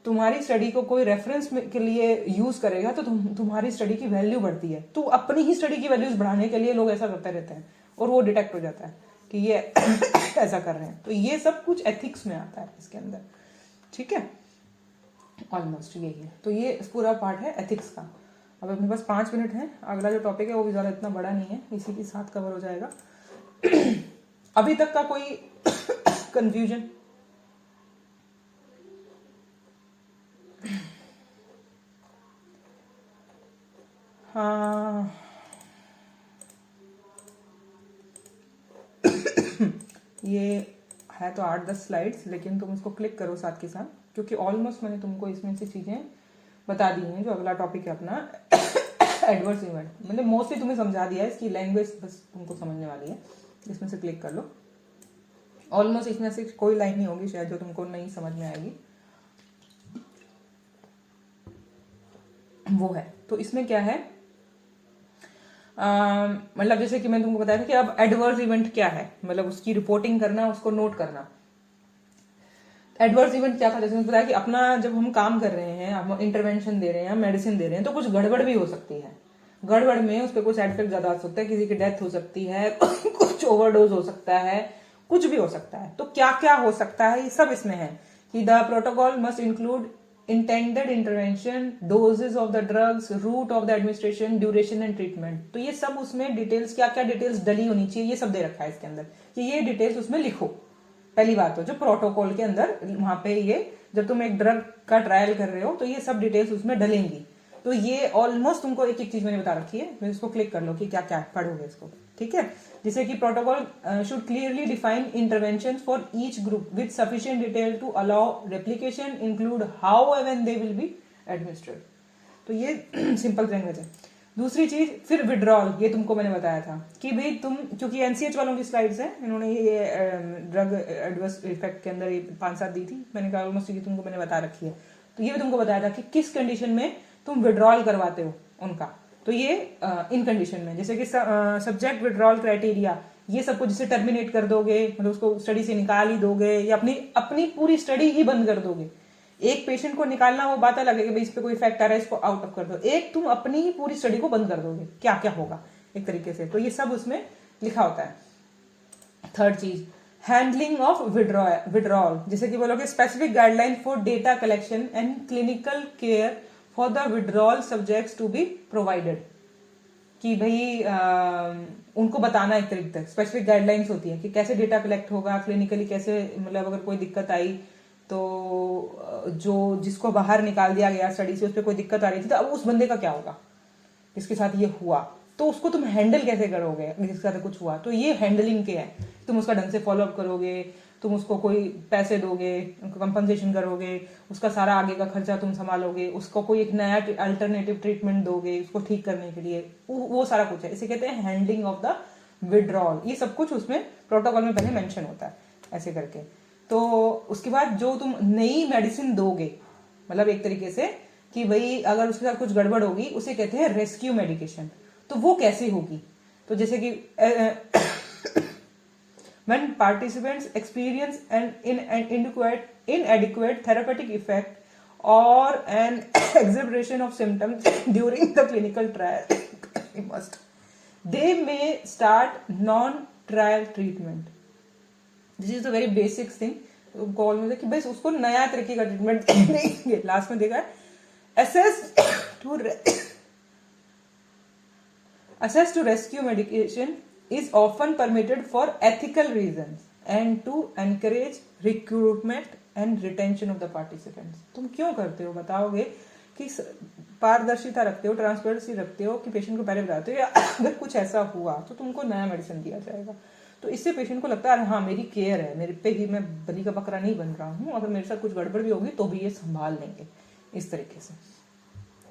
तुम्हारी स्टडी को कोई रेफरेंस के लिए यूज करेगा तो तुम्हारी स्टडी की वैल्यू बढ़ती है. तो अपनी ही स्टडी की वैल्यूज बढ़ाने के लिए लोग ऐसा करते रहते हैं, और वो डिटेक्ट हो जाता है कि ये ऐसा कर रहे हैं. तो ये सब कुछ एथिक्स में आता है इसके अंदर, ठीक है. ऑलमोस्ट यही है। तो ये पूरा पार्ट है एथिक्स का। अब अपने पास 5 मिनट है, अगला जो टॉपिक है वो भी ज़्यादा इतना बड़ा नहीं है, इसी के साथ कवर हो जाएगा। अभी तक का कोई कंफ्यूजन? हाँ, ये है तो 8-10 स्लाइड्स, लेकिन तुम इसको क्लिक करो साथ के साथ, क्योंकि ऑलमोस्ट मैंने तुमको इसमें से चीज़ें बता दी हैं। जो अगला टॉपिक है अपना एडवर्स इवेंट, मतलब मोस्टली तुम्हें समझा दिया है, इसकी लैंग्वेज बस तुमको समझने वाली है। इसमें से क्लिक कर लो। ऑलमोस्ट इसमें से कोई लाइन नहीं होगी शायद जो तुमको नहीं समझ में आएगी, वो है। तो इसमें क्या है, मतलब जैसे कि मैंने तुमको बताया था कि अब एडवर्स इवेंट क्या है, मतलब उसकी रिपोर्टिंग करना, उसको नोट करना। एडवर्स इवेंट क्या था, जैसे मैंने बताया कि अपना जब हम काम कर रहे हैं, हम इंटरवेंशन दे रहे हैं, मेडिसिन दे रहे हैं, तो कुछ गड़बड़ भी हो सकती है। गड़बड़ में उस पर कुछ साइड इफेक्ट ज्यादा आ सकता है, किसी की डेथ हो सकती है, कुछ ओवरडोज हो सकता है, कुछ भी हो सकता है। तो क्या क्या हो सकता है, ये सब इसमें है कि the protocol must include intended intervention, doses of the drugs, route of the administration, duration and treatment. तो ये सब उसमें डिटेल्स, क्या क्या डिटेल्स डली होनी चाहिए, ये सब दे रखा है इसके अंदर कि ये डिटेल्स उसमें लिखो। पहली बात तो जो प्रोटोकॉल के अंदर वहां पे ये जब तुम एक ड्रग का ट्रायल कर रहे हो तो ये सब डिटेल्स उसमें डलेंगी। तो ये ऑलमोस्ट तुमको एक एक चीज मैंने बता रखी है, मैं इसको क्लिक कर लो कि क्या क्या पढ़ोगे इसको, ठीक है। जैसे कि protocol should clearly define intervention for each group with sufficient detail to allow replication, include how and they will be administered. तो ये सिंपल लैंग्वेज है। दूसरी चीज फिर विड्रॉल, ये तुमको मैंने बताया था कि भाई तुम, क्योंकि एनसीएच वालों की स्लाइड्स हैं, इन्होंने ये ड्रग एडवर्स इफेक्ट के अंदर ये 5-7 दी थी, मैंने कहा ऑलमोस्ट ये तुमको मैंने बता रखी है। तो ये भी तुमको बताया था कि किस कंडीशन में तुम विड्रॉल करवाते हो उनका। तो ये इन कंडीशन में, जैसे कि सब्जेक्ट विड्रॉल क्राइटेरिया, ये सबको जिसे टर्मिनेट कर दोगे, मतलब उसको स्टडी से निकाल ही दोगे या अपनी अपनी पूरी स्टडी ही बंद कर दोगे। एक पेशेंट को निकालना वो बात अलग है कि भाई इस पे कोई इफेक्ट आ रहा है, इसको आउट ऑफ कर दो। एक तुम अपनी ही पूरी स्टडी को बंद कर दोगे, क्या क्या होगा एक तरीके से। तो ये सब उसमें लिखा होता है। थर्ड चीज, हैंडलिंग ऑफ विड्रॉल, जैसे कि बोलोगे specific guideline for data collection and clinical care for the withdrawal subjects to be provided, कि भाई उनको बताना एक तरीके से स्पेसिफिक गाइडलाइंस होती है कि कैसे डेटा कलेक्ट होगा, क्लिनिकली कैसे, मतलब अगर कोई दिक्कत आई तो जो जिसको बाहर निकाल दिया गया स्टडी से, उस पर कोई दिक्कत आ रही थी, तो अब उस बंदे का क्या होगा, इसके साथ ये हुआ, तो उसको तुम हैंडल कैसे करोगे जिसके साथ कुछ हुआ। तो ये हैंडलिंग के है, तुम उसका ढंग से फॉलोअप करोगे, तुम उसको कोई पैसे दोगे, उनको कंपनसेशन करोगे, उसका सारा आगे का खर्चा तुम संभालोगे, उसको कोई एक नया अल्टरनेटिव ट्रीटमेंट दोगे उसको ठीक करने के लिए, वो सारा कुछ है। इसे कहते हैं हैंडलिंग ऑफ द विड्रॉल। ये सब कुछ उसमें प्रोटोकॉल में पहले मेंशन होता है ऐसे करके। तो उसके बाद जो तुम नई मेडिसिन दोगे, मतलब एक तरीके से कि भाई अगर उसके साथ कुछ गड़बड़ होगी, उसे कहते हैं रेस्क्यू मेडिकेशन। तो वो कैसे होगी, तो जैसे कि when participants experience an inadequate therapeutic effect or an exacerbation of symptoms during the clinical trial, they may start non-trial treatment. This is the very basic thing call में कि बस उसको नया तरीके का ट्रीटमेंट देंगे। लास्ट में देखा है access to rescue medication is often permitted for ethical reasons and to encourage recruitment and retention of the participants। तुम क्यों करते हो, बताओगे कि पारदर्शिता रखते हो, ट्रांसपेरेंसी रखते हो, कि पेशेंट को पहले बताते हो या अगर कुछ ऐसा हुआ तो तुमको नया मेडिसिन दिया जाएगा। तो इससे पेशेंट को लगता है हाँ मेरी केयर है, मेरे पे ही, मैं बलि का बकरा नहीं बन रहा हूँ, अगर मेरे साथ कुछ गड़बड़ भी होगी तो भी ये संभाल लेंगे। इस तरीके से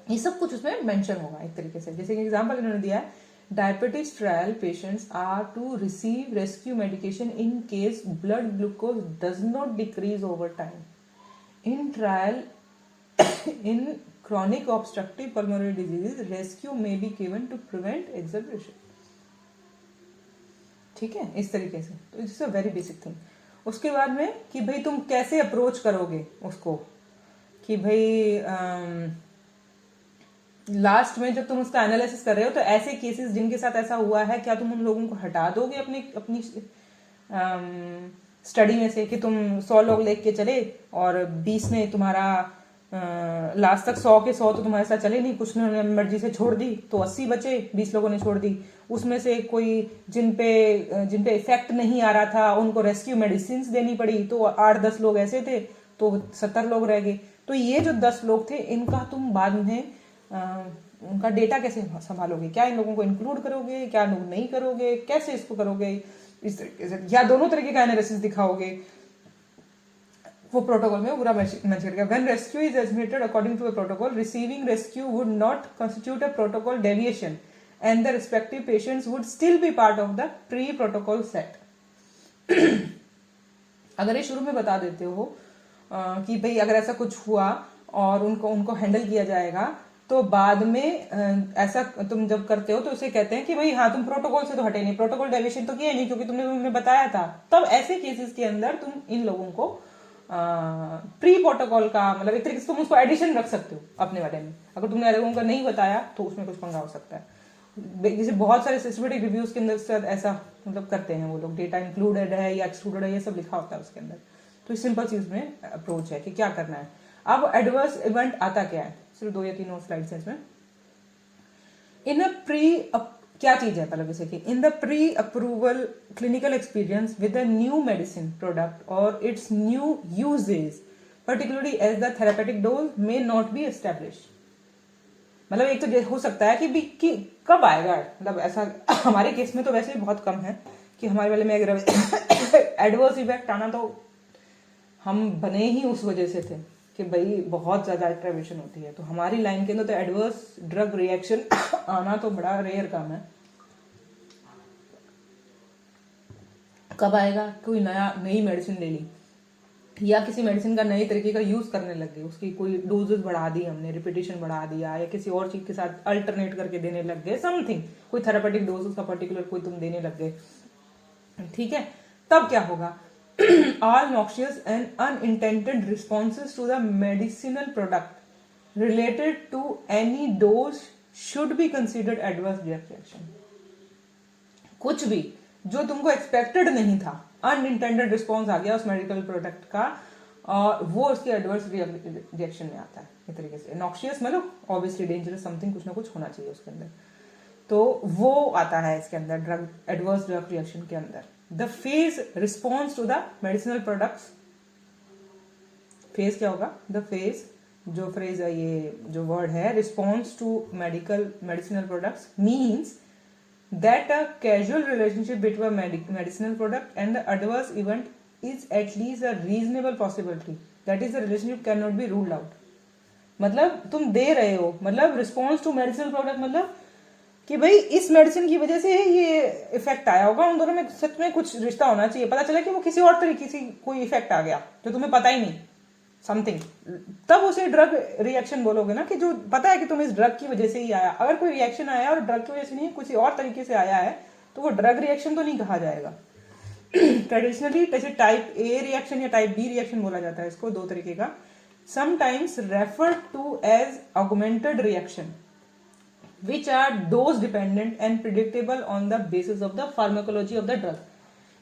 ये सब कुछ उसमें मेंशन होगा एक तरीके से। जैसे कि एग्जांपल इन्होंने दिया है, diabetes trial patients are to receive rescue medication in case blood glucose does not decrease over time in trial in chronic obstructive pulmonary disease rescue may be given to prevent exacerbation। ठीक है, इस तरीके से। तो it's a very basic thing. उसके बाद में कि भाई तुम कैसे अप्रोच करोगे उसको, कि भाई लास्ट में जब तुम उसका एनालिसिस कर रहे हो तो ऐसे केसेस जिनके साथ ऐसा हुआ है, क्या तुम उन लोगों को हटा दोगे अपनी स्टडी में से, कि तुम 100 लोग लेके चले और 20 ने तुम्हारा लास्ट तक 100 के 100 तो तुम्हारे साथ चले नहीं, कुछ ने मर्जी से छोड़ दी तो 80 बचे, 20 लोगों ने छोड़ दी। उसमें से कोई जिन पे इफेक्ट नहीं आ रहा था उनको रेस्क्यू मेडिसिन देनी पड़ी, तो 8-10 लोग ऐसे थे, तो 70 लोग रह गए। तो ये जो 10 लोग थे इनका तुम बाद में उनका डेटा कैसे संभालोगे? क्या इन लोगों को इंक्लूड करोगे, क्या नहीं करोगे, कैसे इसको करोगे? इस तरीके से या दोनों तरीके का एनालिसिस दिखाओगे, वो प्रोटोकॉल में पूरा मेंशन किया। When rescue is estimated according to a protocol, receiving rescue would not constitute a protocol deviation and the respective patients would still be part of the pre protocol set. अगर ये शुरू में बता देते हो कि भाई अगर ऐसा कुछ हुआ और उनको हैंडल किया जाएगा, तो बाद में ऐसा तुम जब करते हो तो उसे कहते हैं कि भाई हाँ तुम प्रोटोकॉल से तो हटे नहीं, प्रोटोकॉल डेविएशन तो किया नहीं क्योंकि तुमने बताया था। तब ऐसे केसेस के अंदर तुम इन लोगों को प्री प्रोटोकॉल का मतलब एक तरीके से तुम उसको एडिशन रख सकते हो अपने बारे में। अगर तुमने लोगों का नहीं बताया तो उसमें कुछ पंगा हो सकता है। जैसे बहुत सारे सिस्टमेटिक रिव्यूज के अंदर ऐसा मतलब करते हैं वो लोग, डेटा इंक्लूडेड है या एक्सक्लूडेड है ये सब लिखा होता है उसके अंदर। तो सिंपल चीज में अप्रोच है कि क्या करना है। अब एडवर्स इवेंट आता क्या है, सिर्फ 2 या 3 और स्लाइड्स हैं इसमें। इन अ प्री क्या चीज है पहले जैसे कि in the pre approval clinical experience with a new medicine product और its new usages particularly as the therapeutic dose may not be established. मतलब एक तो हो सकता है कि कब आएगा, मतलब ऐसा हमारे केस में तो वैसे ही बहुत कम है कि हमारे वाले में अगर एडवर्स इफेक्ट आना तो हम बने ही उस वजह से थे कि भाई बहुत ज्यादा एक्टिवेशन होती है। तो हमारी लाइन के अंदर तो एडवर्स ड्रग रिएक्शन आना तो बड़ा रेयर काम है। कब आएगा? कोई नई मेडिसिन ले ली या किसी मेडिसिन का नए तरीके का यूज करने लग गए, उसकी कोई डोजेस बढ़ा दी हमने, रिपीटेशन बढ़ा दिया, या किसी और चीज के साथ अल्टरनेट करके देने लग गए, समथिंग कोई थेरापेटिक डोज उसका पर्टिकुलर कोई तुम देने लग गए, ठीक है। तब क्या होगा? all noxious and unintended responses to the medicinal product related to any dose should be considered adverse drug reaction। कुछ भी जो तुमको एक्सपेक्टेड नहीं था, अनइंटेंडेड रिस्पॉन्स आ गया उस मेडिकल प्रोडक्ट का, और वो उसके एडवर्स रिएक्शन में आता है। इस तरीके से नॉक्शियस मतलब ऑब्वियसली डेंजरस समथिंग, कुछ ना कुछ होना चाहिए उसके अंदर, तो वो आता है इसके अंदर ड्रग एडवर्स ड्रग रिएक्शन के अंदर। The phase response to the medicinal products, phase क्या होगा? द फेज जो फ्रेज है, ये जो वर्ड है response to medicinal products means that a causal relationship between a medicinal product and the adverse event is at least a reasonable possibility, that is the relationship cannot be ruled out। मतलब तुम दे रहे हो, मतलब response to medicinal product मतलब कि भाई इस medicine की वजह से ये इफेक्ट आया होगा, उन दोनों में सच में कुछ रिश्ता होना चाहिए। पता चला कि वो किसी और तरीके से कोई इफेक्ट आ गया जो तुम्हें पता ही नहीं, समथिंग, तब उसे ड्रग रिएक्शन बोलोगे ना, कि जो पता है कि तुम इस ड्रग की वजह से ही आया। अगर कोई रिएक्शन आया और ड्रग की वजह से नहीं, कुछ और तरीके से आया है, तो वो ड्रग रिएक्शन तो नहीं कहा जाएगा। ट्रेडिशनली जैसे टाइप ए रिएक्शन या टाइप बी रिएक्शन बोला जाता है इसको, 2 तरीके का। Sometimes refer to as augmented reaction which are dose dependent and predictable on the basis of the pharmacology of the drug.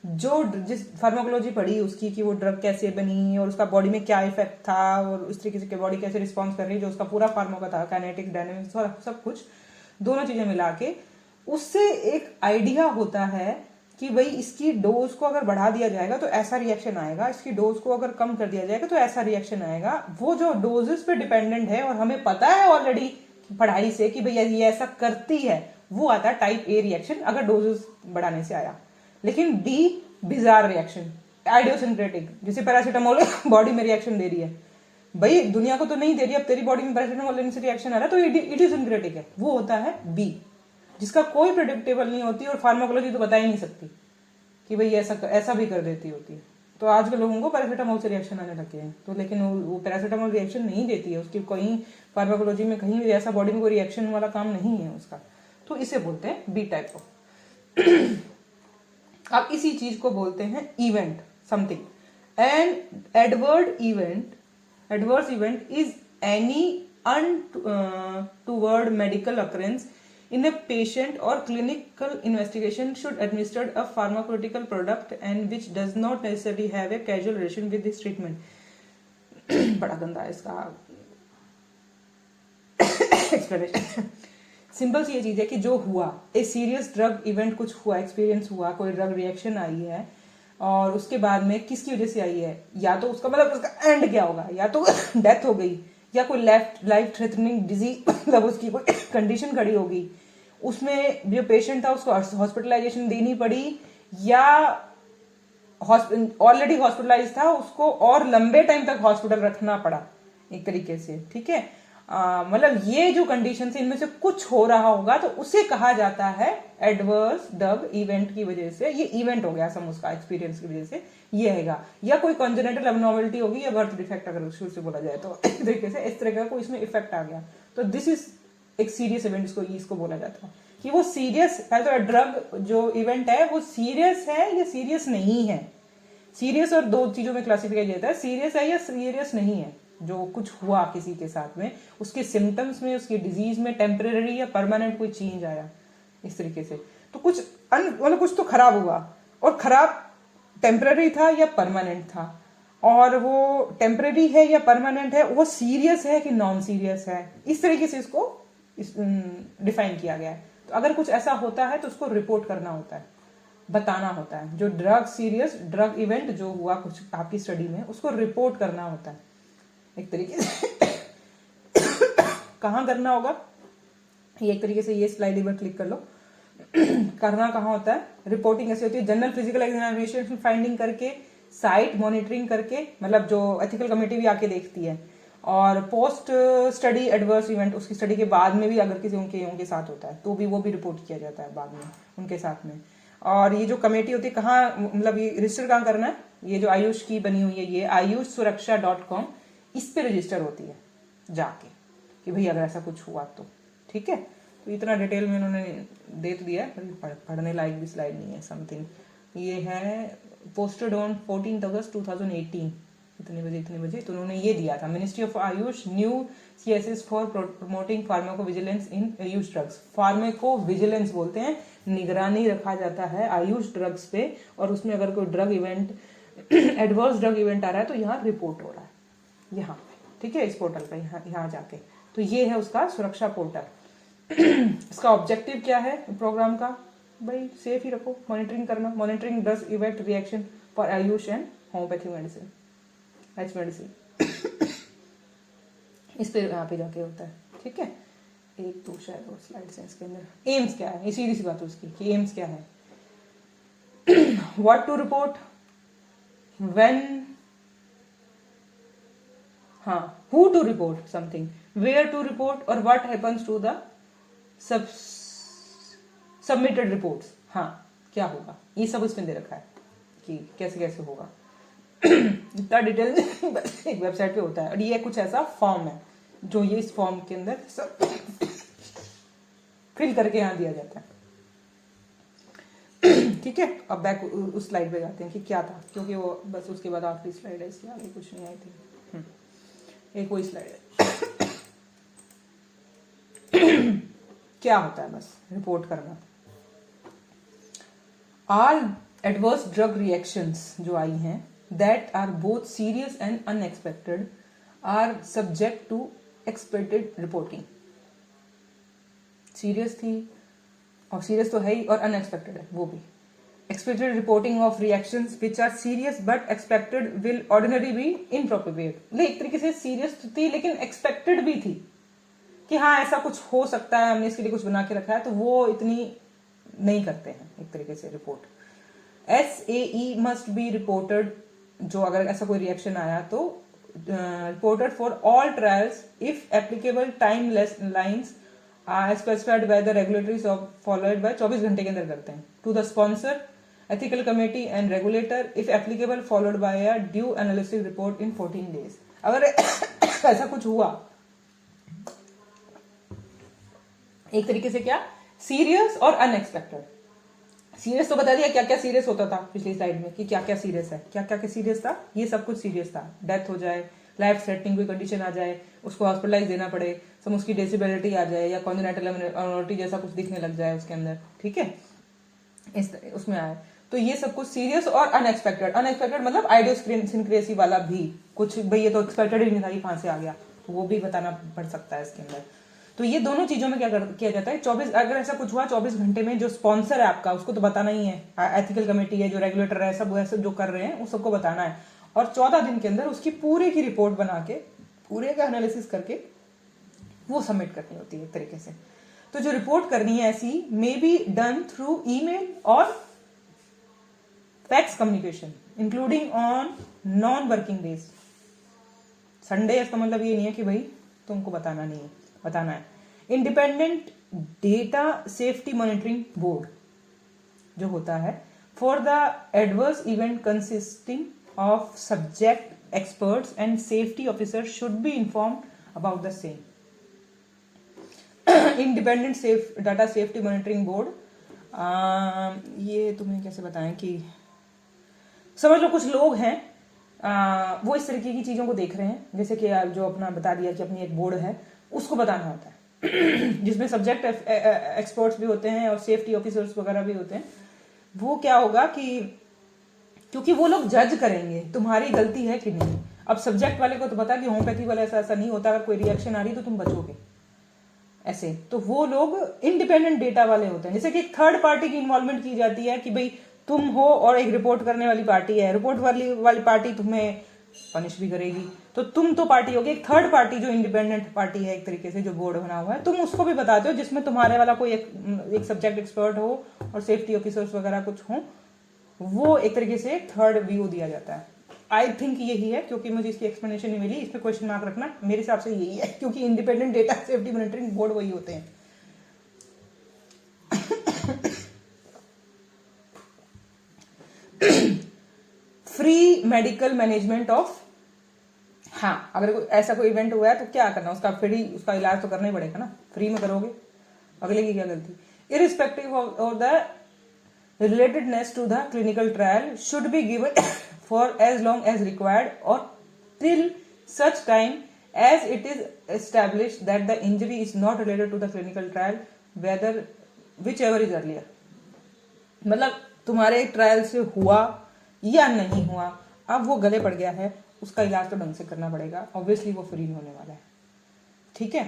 जो जिस फार्माकोलॉजी पढ़ी उसकी कि वो ड्रग कैसे बनी और उसका बॉडी में क्या इफेक्ट था और उस तरीके से बॉडी कैसे रिस्पॉन्स कर रही है, जो उसका पूरा फार्माका था, काइनेटिक्स, डायनेमिक्स, सब कुछ, दोनों चीजें मिला के उससे एक आइडिया होता है कि भाई इसकी डोज को अगर बढ़ा दिया जाएगा तो ऐसा रिएक्शन आएगा, इसकी डोज को अगर कम कर दिया जाएगा तो ऐसा रिएक्शन आएगा। वो जो डोजेस पे डिपेंडेंट है और हमें पता है ऑलरेडी पढ़ाई से कि भैया ये ऐसा करती है, वो आता है टाइप ए रिएक्शन अगर डोजेस बढ़ाने से आया। लेकिन डी बिजार रिएक्शन, आइडियोसिंक्रेटिक, जैसे पैरासीटामोल बॉडी में रिएक्शन दे रही है, भाई दुनिया को तो नहीं दे रही, अब तेरी बॉडी में पैरासीटामोल लेने से रिएक्शन आ रहा है, तो इडियोसिंक्रेटिक है, वो होता है बी, जिसका कोई प्रेडिक्टेबल नहीं होती और फार्माकोलॉजी तो बता ही नहीं सकती कि भाई ऐसा भी कर देती होती है। तो आज के लोगों को पैरासीटामोल से रिएक्शन आने लगे हैं, तो लेकिन वो पैरासीटामोल रिएक्शन नहीं देती है, उसकी कहीं फार्माकोलॉजी में कहीं भी ऐसा बॉडी में कोई रिएक्शन वाला काम नहीं है उसका, तो इसे बोलते हैं बी टाइप ऑफ। अब इसी चीज को बोलते हैं event, something. And adverse event is any untoward medical occurrence in a patient or clinical investigation should administer a pharmaceutical product and which does not necessarily have a causal relation with this treatment। बड़ा गंदा है इसका explanation. Simple सी ये चीज है कि जो हुआ, ए सीरियस ड्रग इवेंट कुछ हुआ, एक्सपीरियंस हुआ, कोई ड्रग रिएक्शन आई है और उसके बाद में किसकी वजह से आई है, या तो उसका मतलब उसका एंड क्या होगा, या तो डेथ हो गई, या कोई लाइफ थ्रेटनिंग डिजीज मतलब उसकी कोई कंडीशन खड़ी होगी, उसमें जो पेशेंट था उसको हॉस्पिटलाइजेशन देनी पड़ी, या ऑलरेडी हॉस्पिटलाइज था उसको और लंबे टाइम तक हॉस्पिटल रखना पड़ा एक तरीके से, ठीक है। मतलब ये जो कंडीशन है इनमें से कुछ हो रहा होगा तो उसे कहा जाता है एडवर्स ड्रग इवेंट की वजह से, ये इवेंट हो गया सम उसका एक्सपीरियंस की वजह से ये हैगा, या कोई कॉन्जेनिटल एबनॉर्मलिटी होगी या बर्थ डिफेक्ट अगर शुरू से बोला जाए तो इस तरीके से इस तरह का कोई इसमें इफेक्ट आ गया तो दिस इज एक सीरियस इवेंट, इसको बोला जाता है कि वो सीरियस है। तो ड्रग जो इवेंट है वो सीरियस है या सीरियस नहीं है। सीरियस और दो चीजों में क्लासिफाई किया जाता है, सीरियस है या सीरियस नहीं है। जो कुछ हुआ किसी के साथ में, उसके सिम्टम्स में, उसकी डिजीज में टेम्परेरी या परमानेंट कोई चेंज आया इस तरीके से, तो कुछ मतलब कुछ तो खराब हुआ, और खराब टेम्परेरी था या परमानेंट था, और वो टेम्परेरी है या परमानेंट है, वो सीरियस है कि नॉन सीरियस है, इस तरीके से इसको डिफाइन किया गया है। तो अगर कुछ ऐसा होता है तो उसको रिपोर्ट करना होता है, बताना होता है। जो सीरियस ड्रग इवेंट जो हुआ कुछ आपकी स्टडी में, उसको रिपोर्ट करना होता है एक तरीके से। कहाँ करना होगा, ये एक तरीके से ये स्लाइड पर क्लिक कर लो। करना कहाँ होता है, रिपोर्टिंग ऐसी होती है, जनरल फिजिकल एग्जामिनेशन फाइंडिंग करके, साइट मॉनिटरिंग करके, मतलब जो एथिकल कमेटी भी आके देखती है, और पोस्ट स्टडी एडवर्स इवेंट, उसकी स्टडी के बाद में भी अगर किसी उनके साथ होता है तो भी वो भी रिपोर्ट किया जाता है बाद में उनके साथ में। और ये जो कमेटी होती है कहाँ, मतलब ये रजिस्टर कहाँ करना है, ये जो आयुष की बनी हुई है ये ayushsuraksha.com, इस पे रजिस्टर होती है जाके कि भाई अगर ऐसा कुछ हुआ तो, ठीक है। तो इतना डिटेल में उन्होंने दे तो दिया है, पढ़ने लायक भी स्लाइड नहीं है समथिंग। ये है पोस्टेड ऑन 14 अगस्त 2018 इतने बजे। तो उन्होंने ये दिया था, ministry of Ayush new CSS for promoting pharmaco vigilance in Ayush drugs. Pharmaco vigilance बोलते हैं, निगरानी रखा जाता है आयुष ड्रग्स पे, और उसमें अगर कोई drug event adverse drug event आ रहा है तो यहाँ रिपोर्ट हो रहा है यहाँ पे, ठीक है, इस पोर्टल पे यहाँ जाके। तो ये है उसका सुरक्षा पोर्टल। इसका ऑब्जेक्टिव क्या है प्रोग्राम का, भाई सेफ ही रखो, मॉनिटरिंग करना, monitoring drug event reaction for Ayush and homeopathic medicine, H medicine. इस पे यहाँ पे जाके होता है, ठीक है। एक तो शायद और स्लाइड्स हैं इसके अंदर। एम्स क्या है, ये सीधी सी बात है उसकी कि एम्स क्या है। व्हाट टू रिपोर्ट, व्हेन, हाँ, who to report something, where to report, और what happens to the submitted reports, हाँ क्या होगा, ये सब उसमें दे रखा है कि कैसे कैसे होगा। इतना डिटेल एक वेबसाइट पे होता है। और ये कुछ ऐसा फॉर्म है जो ये इस फॉर्म के अंदर सब फिल करके यहाँ दिया जाता है, ठीक है। अब बैक उस स्लाइड पे जाते हैं कि क्या था, क्योंकि वो बस उसके बाद आखिरी स्लाइड है, इसलिए आगे कुछ नहीं आई थी। एक वही स्लाइड है। क्या होता है बस रिपोर्ट करना। ऑल एडवर्स ड्रग रिएक्शंस जो आई हैं that are both serious and unexpected are subject to expected reporting. Serious थी, और सीरियस तो है ही, और अनएक्सपेक्टेड है वो भी। Expected reporting of reactions which are serious but expected will ordinarily be inappropriate। एक तरीके से सीरियस थी लेकिन एक्सपेक्टेड भी थी कि हाँ ऐसा कुछ हो सकता है, हमने इसके लिए कुछ बना के रखा है, तो वो इतनी नहीं करते हैं एक तरीके से report. SAE must be reported, जो अगर ऐसा कोई रिएक्शन आया तो reported for all trials if applicable timelines specified by the regulatory followed by 24 घंटे के अंदर करते हैं। To the sponsor, ethical committee and regulator if applicable followed by a due analysis report in 14 days। अगर ऐसा कुछ हुआ एक तरीके से, क्या सीरियस और अनएक्सपेक्टेड। सीरियस तो बता दिया क्या क्या सीरियस होता था पिछली स्लाइड में कि क्या क्या सीरियस है, क्या क्या सीरियस था, ये सब कुछ सीरियस था। डेथ हो जाए, लाइफ थ्रेटनिंग कोई कंडीशन आ जाए, उसको हॉस्पिटलाइज देना पड़े, सब उसकी डिसेबिलिटी आ जाए, या कॉन्जेनिटल एबनॉर्मलिटी जैसा कुछ दिखने लग जाए उसके अंदर, ठीक है, इस उसमें आए, तो ये सब कुछ सीरियस और अनएक्सपेक्टेड। अनएक्सपेक्टेड मतलब आइडियोसिंक्रेसी वाला भी कुछ, भाई ये तो एक्सपेक्टेड ही नहीं था, ये कहाँ से आ गया, तो वो भी बताना पड़ सकता है इसके अंदर। तो ये दोनों चीजों में क्या किया जाता है, 24 अगर ऐसा कुछ हुआ 24 घंटे में जो स्पॉन्सर है आपका उसको तो बताना ही है, एथिकल कमेटी है, जो रेगुलेटर है, सब ऐसे जो कर रहे हैं उस सबको बताना है, और 14 दिन के अंदर उसकी पूरे की रिपोर्ट बना के पूरे का एनालिसिस करके वो सबमिट करनी होती है एक तरीके से। तो जो रिपोर्ट करनी है ऐसी may be done through email और fax communication including on non working days. Sunday इसका मतलब ये नहीं है कि भाई तुमको बताना नहीं है, बताना है। Independent data safety monitoring board जो होता है for the adverse event consisting of subject experts and safety officer should be informed about the same. Independent data safety monitoring board, ये तुम्हें कैसे बताएं कि समझ लो कुछ लोग हैं वो इस तरीके की चीजों को देख रहे हैं, जैसे कि जो अपना बता दिया कि अपनी एक बोर्ड है उसको बताना होता है जिसमें सब्जेक्ट एक्सपर्ट्स भी होते हैं और सेफ्टी ऑफिसर्स वगैरह भी होते हैं। वो क्या होगा कि क्योंकि वो लोग जज करेंगे तुम्हारी गलती है कि नहीं। अब सब्जेक्ट वाले को तो पता कि होम्योपैथी वाला ऐसा नहीं होता, अगर कोई रिएक्शन आ रही तो तुम बचोगे ऐसे। तो वो लोग इंडिपेंडेंट डेटा वाले होते हैं, जैसे कि थर्ड पार्टी की इन्वॉल्वमेंट की जाती है कि भाई तुम हो और एक रिपोर्ट करने वाली पार्टी है, रिपोर्ट वाली पार्टी तुम्हें पनिश भी करेगी, तो तुम तो पार्टी होगी। एक थर्ड पार्टी जो इंडिपेंडेंट पार्टी है एक तरीके से जो बोर्ड बना हुआ है, तुम उसको भी बताते हो जिसमें तुम्हारे वाला कोई एक सब्जेक्ट एक्सपर्ट हो और सेफ्टी ऑफिसर्स वगैरह कुछ हो, वो एक तरीके से थर्ड व्यू दिया जाता है। आई थिंक यही है, क्योंकि मुझे इसकी एक्सप्लेनेशन नहीं मिली, इस पर क्वेश्चन मार्क रखना, मेरे हिसाब से यही है, क्योंकि independent data safety monitoring board वही होते हैं। फ्री मेडिकल मैनेजमेंट ऑफ, हाँ अगर ऐसा कोई इवेंट हुआ है तो क्या करना, उसका फ्री उसका इलाज तो करना ही पड़ेगा ना, फ्री में करोगे, अगले की क्या गलती। Irrespective of the relatedness to the clinical trial should be given for as long as required or till such time as it is established that the injury is not related to the clinical trial, whether whichever is earlier। मतलब तुम्हारे trial से हुआ या नहीं हुआ, अब वो गले पड़ गया है, उसका इलाज तो ढंग से करना पड़ेगा, ऑब्वियसली वो फ्री होने वाला है, ठीक है।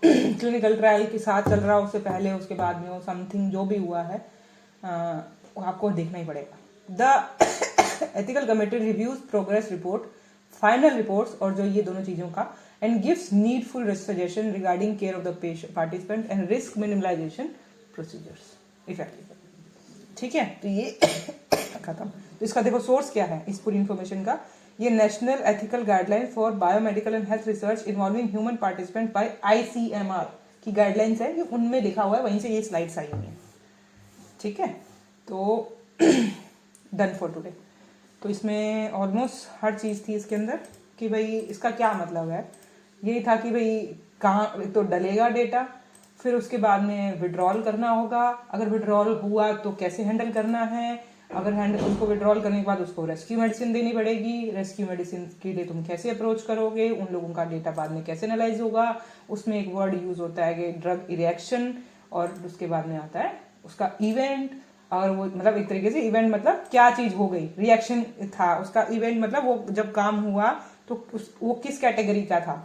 क्लिनिकल ट्रायल के साथ चल रहा हो, उससे पहले उसके बाद में हो, समथिंग जो भी हुआ है आपको देखना ही पड़ेगा। The ethical committee reviews progress report, final reports, और जो ये दोनों चीजों का, and gives needful suggestion regarding care of the participant and risk minimisation procedures effective, ठीक है। तो ये खत्म। तो इसका देखो सोर्स क्या है इस पूरी इंफॉर्मेशन का, ये national ethical guideline for biomedical and health research involving human participant by ICMR की गाइडलाइंस है, ये उनमें लिखा हुआ है, वहीं से ये स्लाइड्स आई हुई है, ठीक है। तो डन फॉर टुडे। तो इसमें ऑलमोस्ट हर चीज़ थी इसके अंदर कि भाई इसका क्या मतलब है। यही था कि भाई कहाँ तो डलेगा डेटा, फिर उसके बाद में विड्रॉल करना होगा, अगर विड्रॉल हुआ तो कैसे हैंडल करना है, अगर उसको विड्रॉल करने के बाद उसको रेस्क्यू मेडिसिन देनी पड़ेगी, रेस्क्यू मेडिसिन के लिए तुम कैसे अप्रोच करोगे, उन लोगों का डेटा बाद में कैसे एनालाइज होगा। उसमें एक वर्ड यूज होता है कि ड्रग रिएक्शन, और उसके बाद में आता है उसका इवेंट, और वो मतलब एक तरीके से इवेंट मतलब क्या चीज हो गई, रिएक्शन था उसका, इवेंट मतलब वो जब काम हुआ तो वो किस कैटेगरी का था,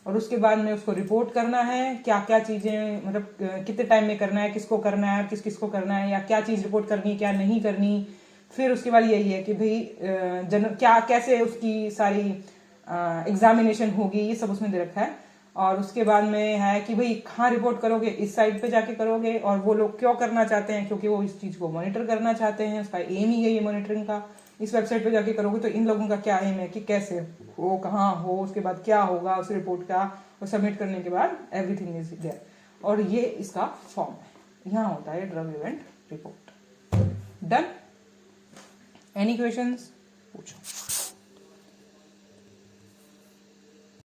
और उसके बाद में उसको रिपोर्ट करना है, क्या क्या चीजें मतलब कितने टाइम में करना है, किसको करना है, किस किस को करना है, या क्या चीज रिपोर्ट करनी क्या नहीं करनी। फिर उसके बाद यही है कि भाई क्या कैसे उसकी सारी एग्जामिनेशन होगी, ये सब उसमें दे रखा है। और उसके बाद में है कि भाई कहाँ रिपोर्ट करोगे, इस साइट पे जाके करोगे, और वो लोग क्यों करना चाहते हैं, क्योंकि वो इस चीज को मॉनिटर करना चाहते हैं, उसका एम ही है ये मॉनिटरिंग का। इस वेबसाइट पे जाके करोगे तो इन लोगों का क्या एम है कि कैसे हो, कहाँ हो, उसके बाद क्या होगा उस रिपोर्ट का, और सबमिट करने के बाद एवरीथिंग इज देयर, और ये इसका फॉर्म है, यहाँ होता है drug event report. Done. Any questions पूछो।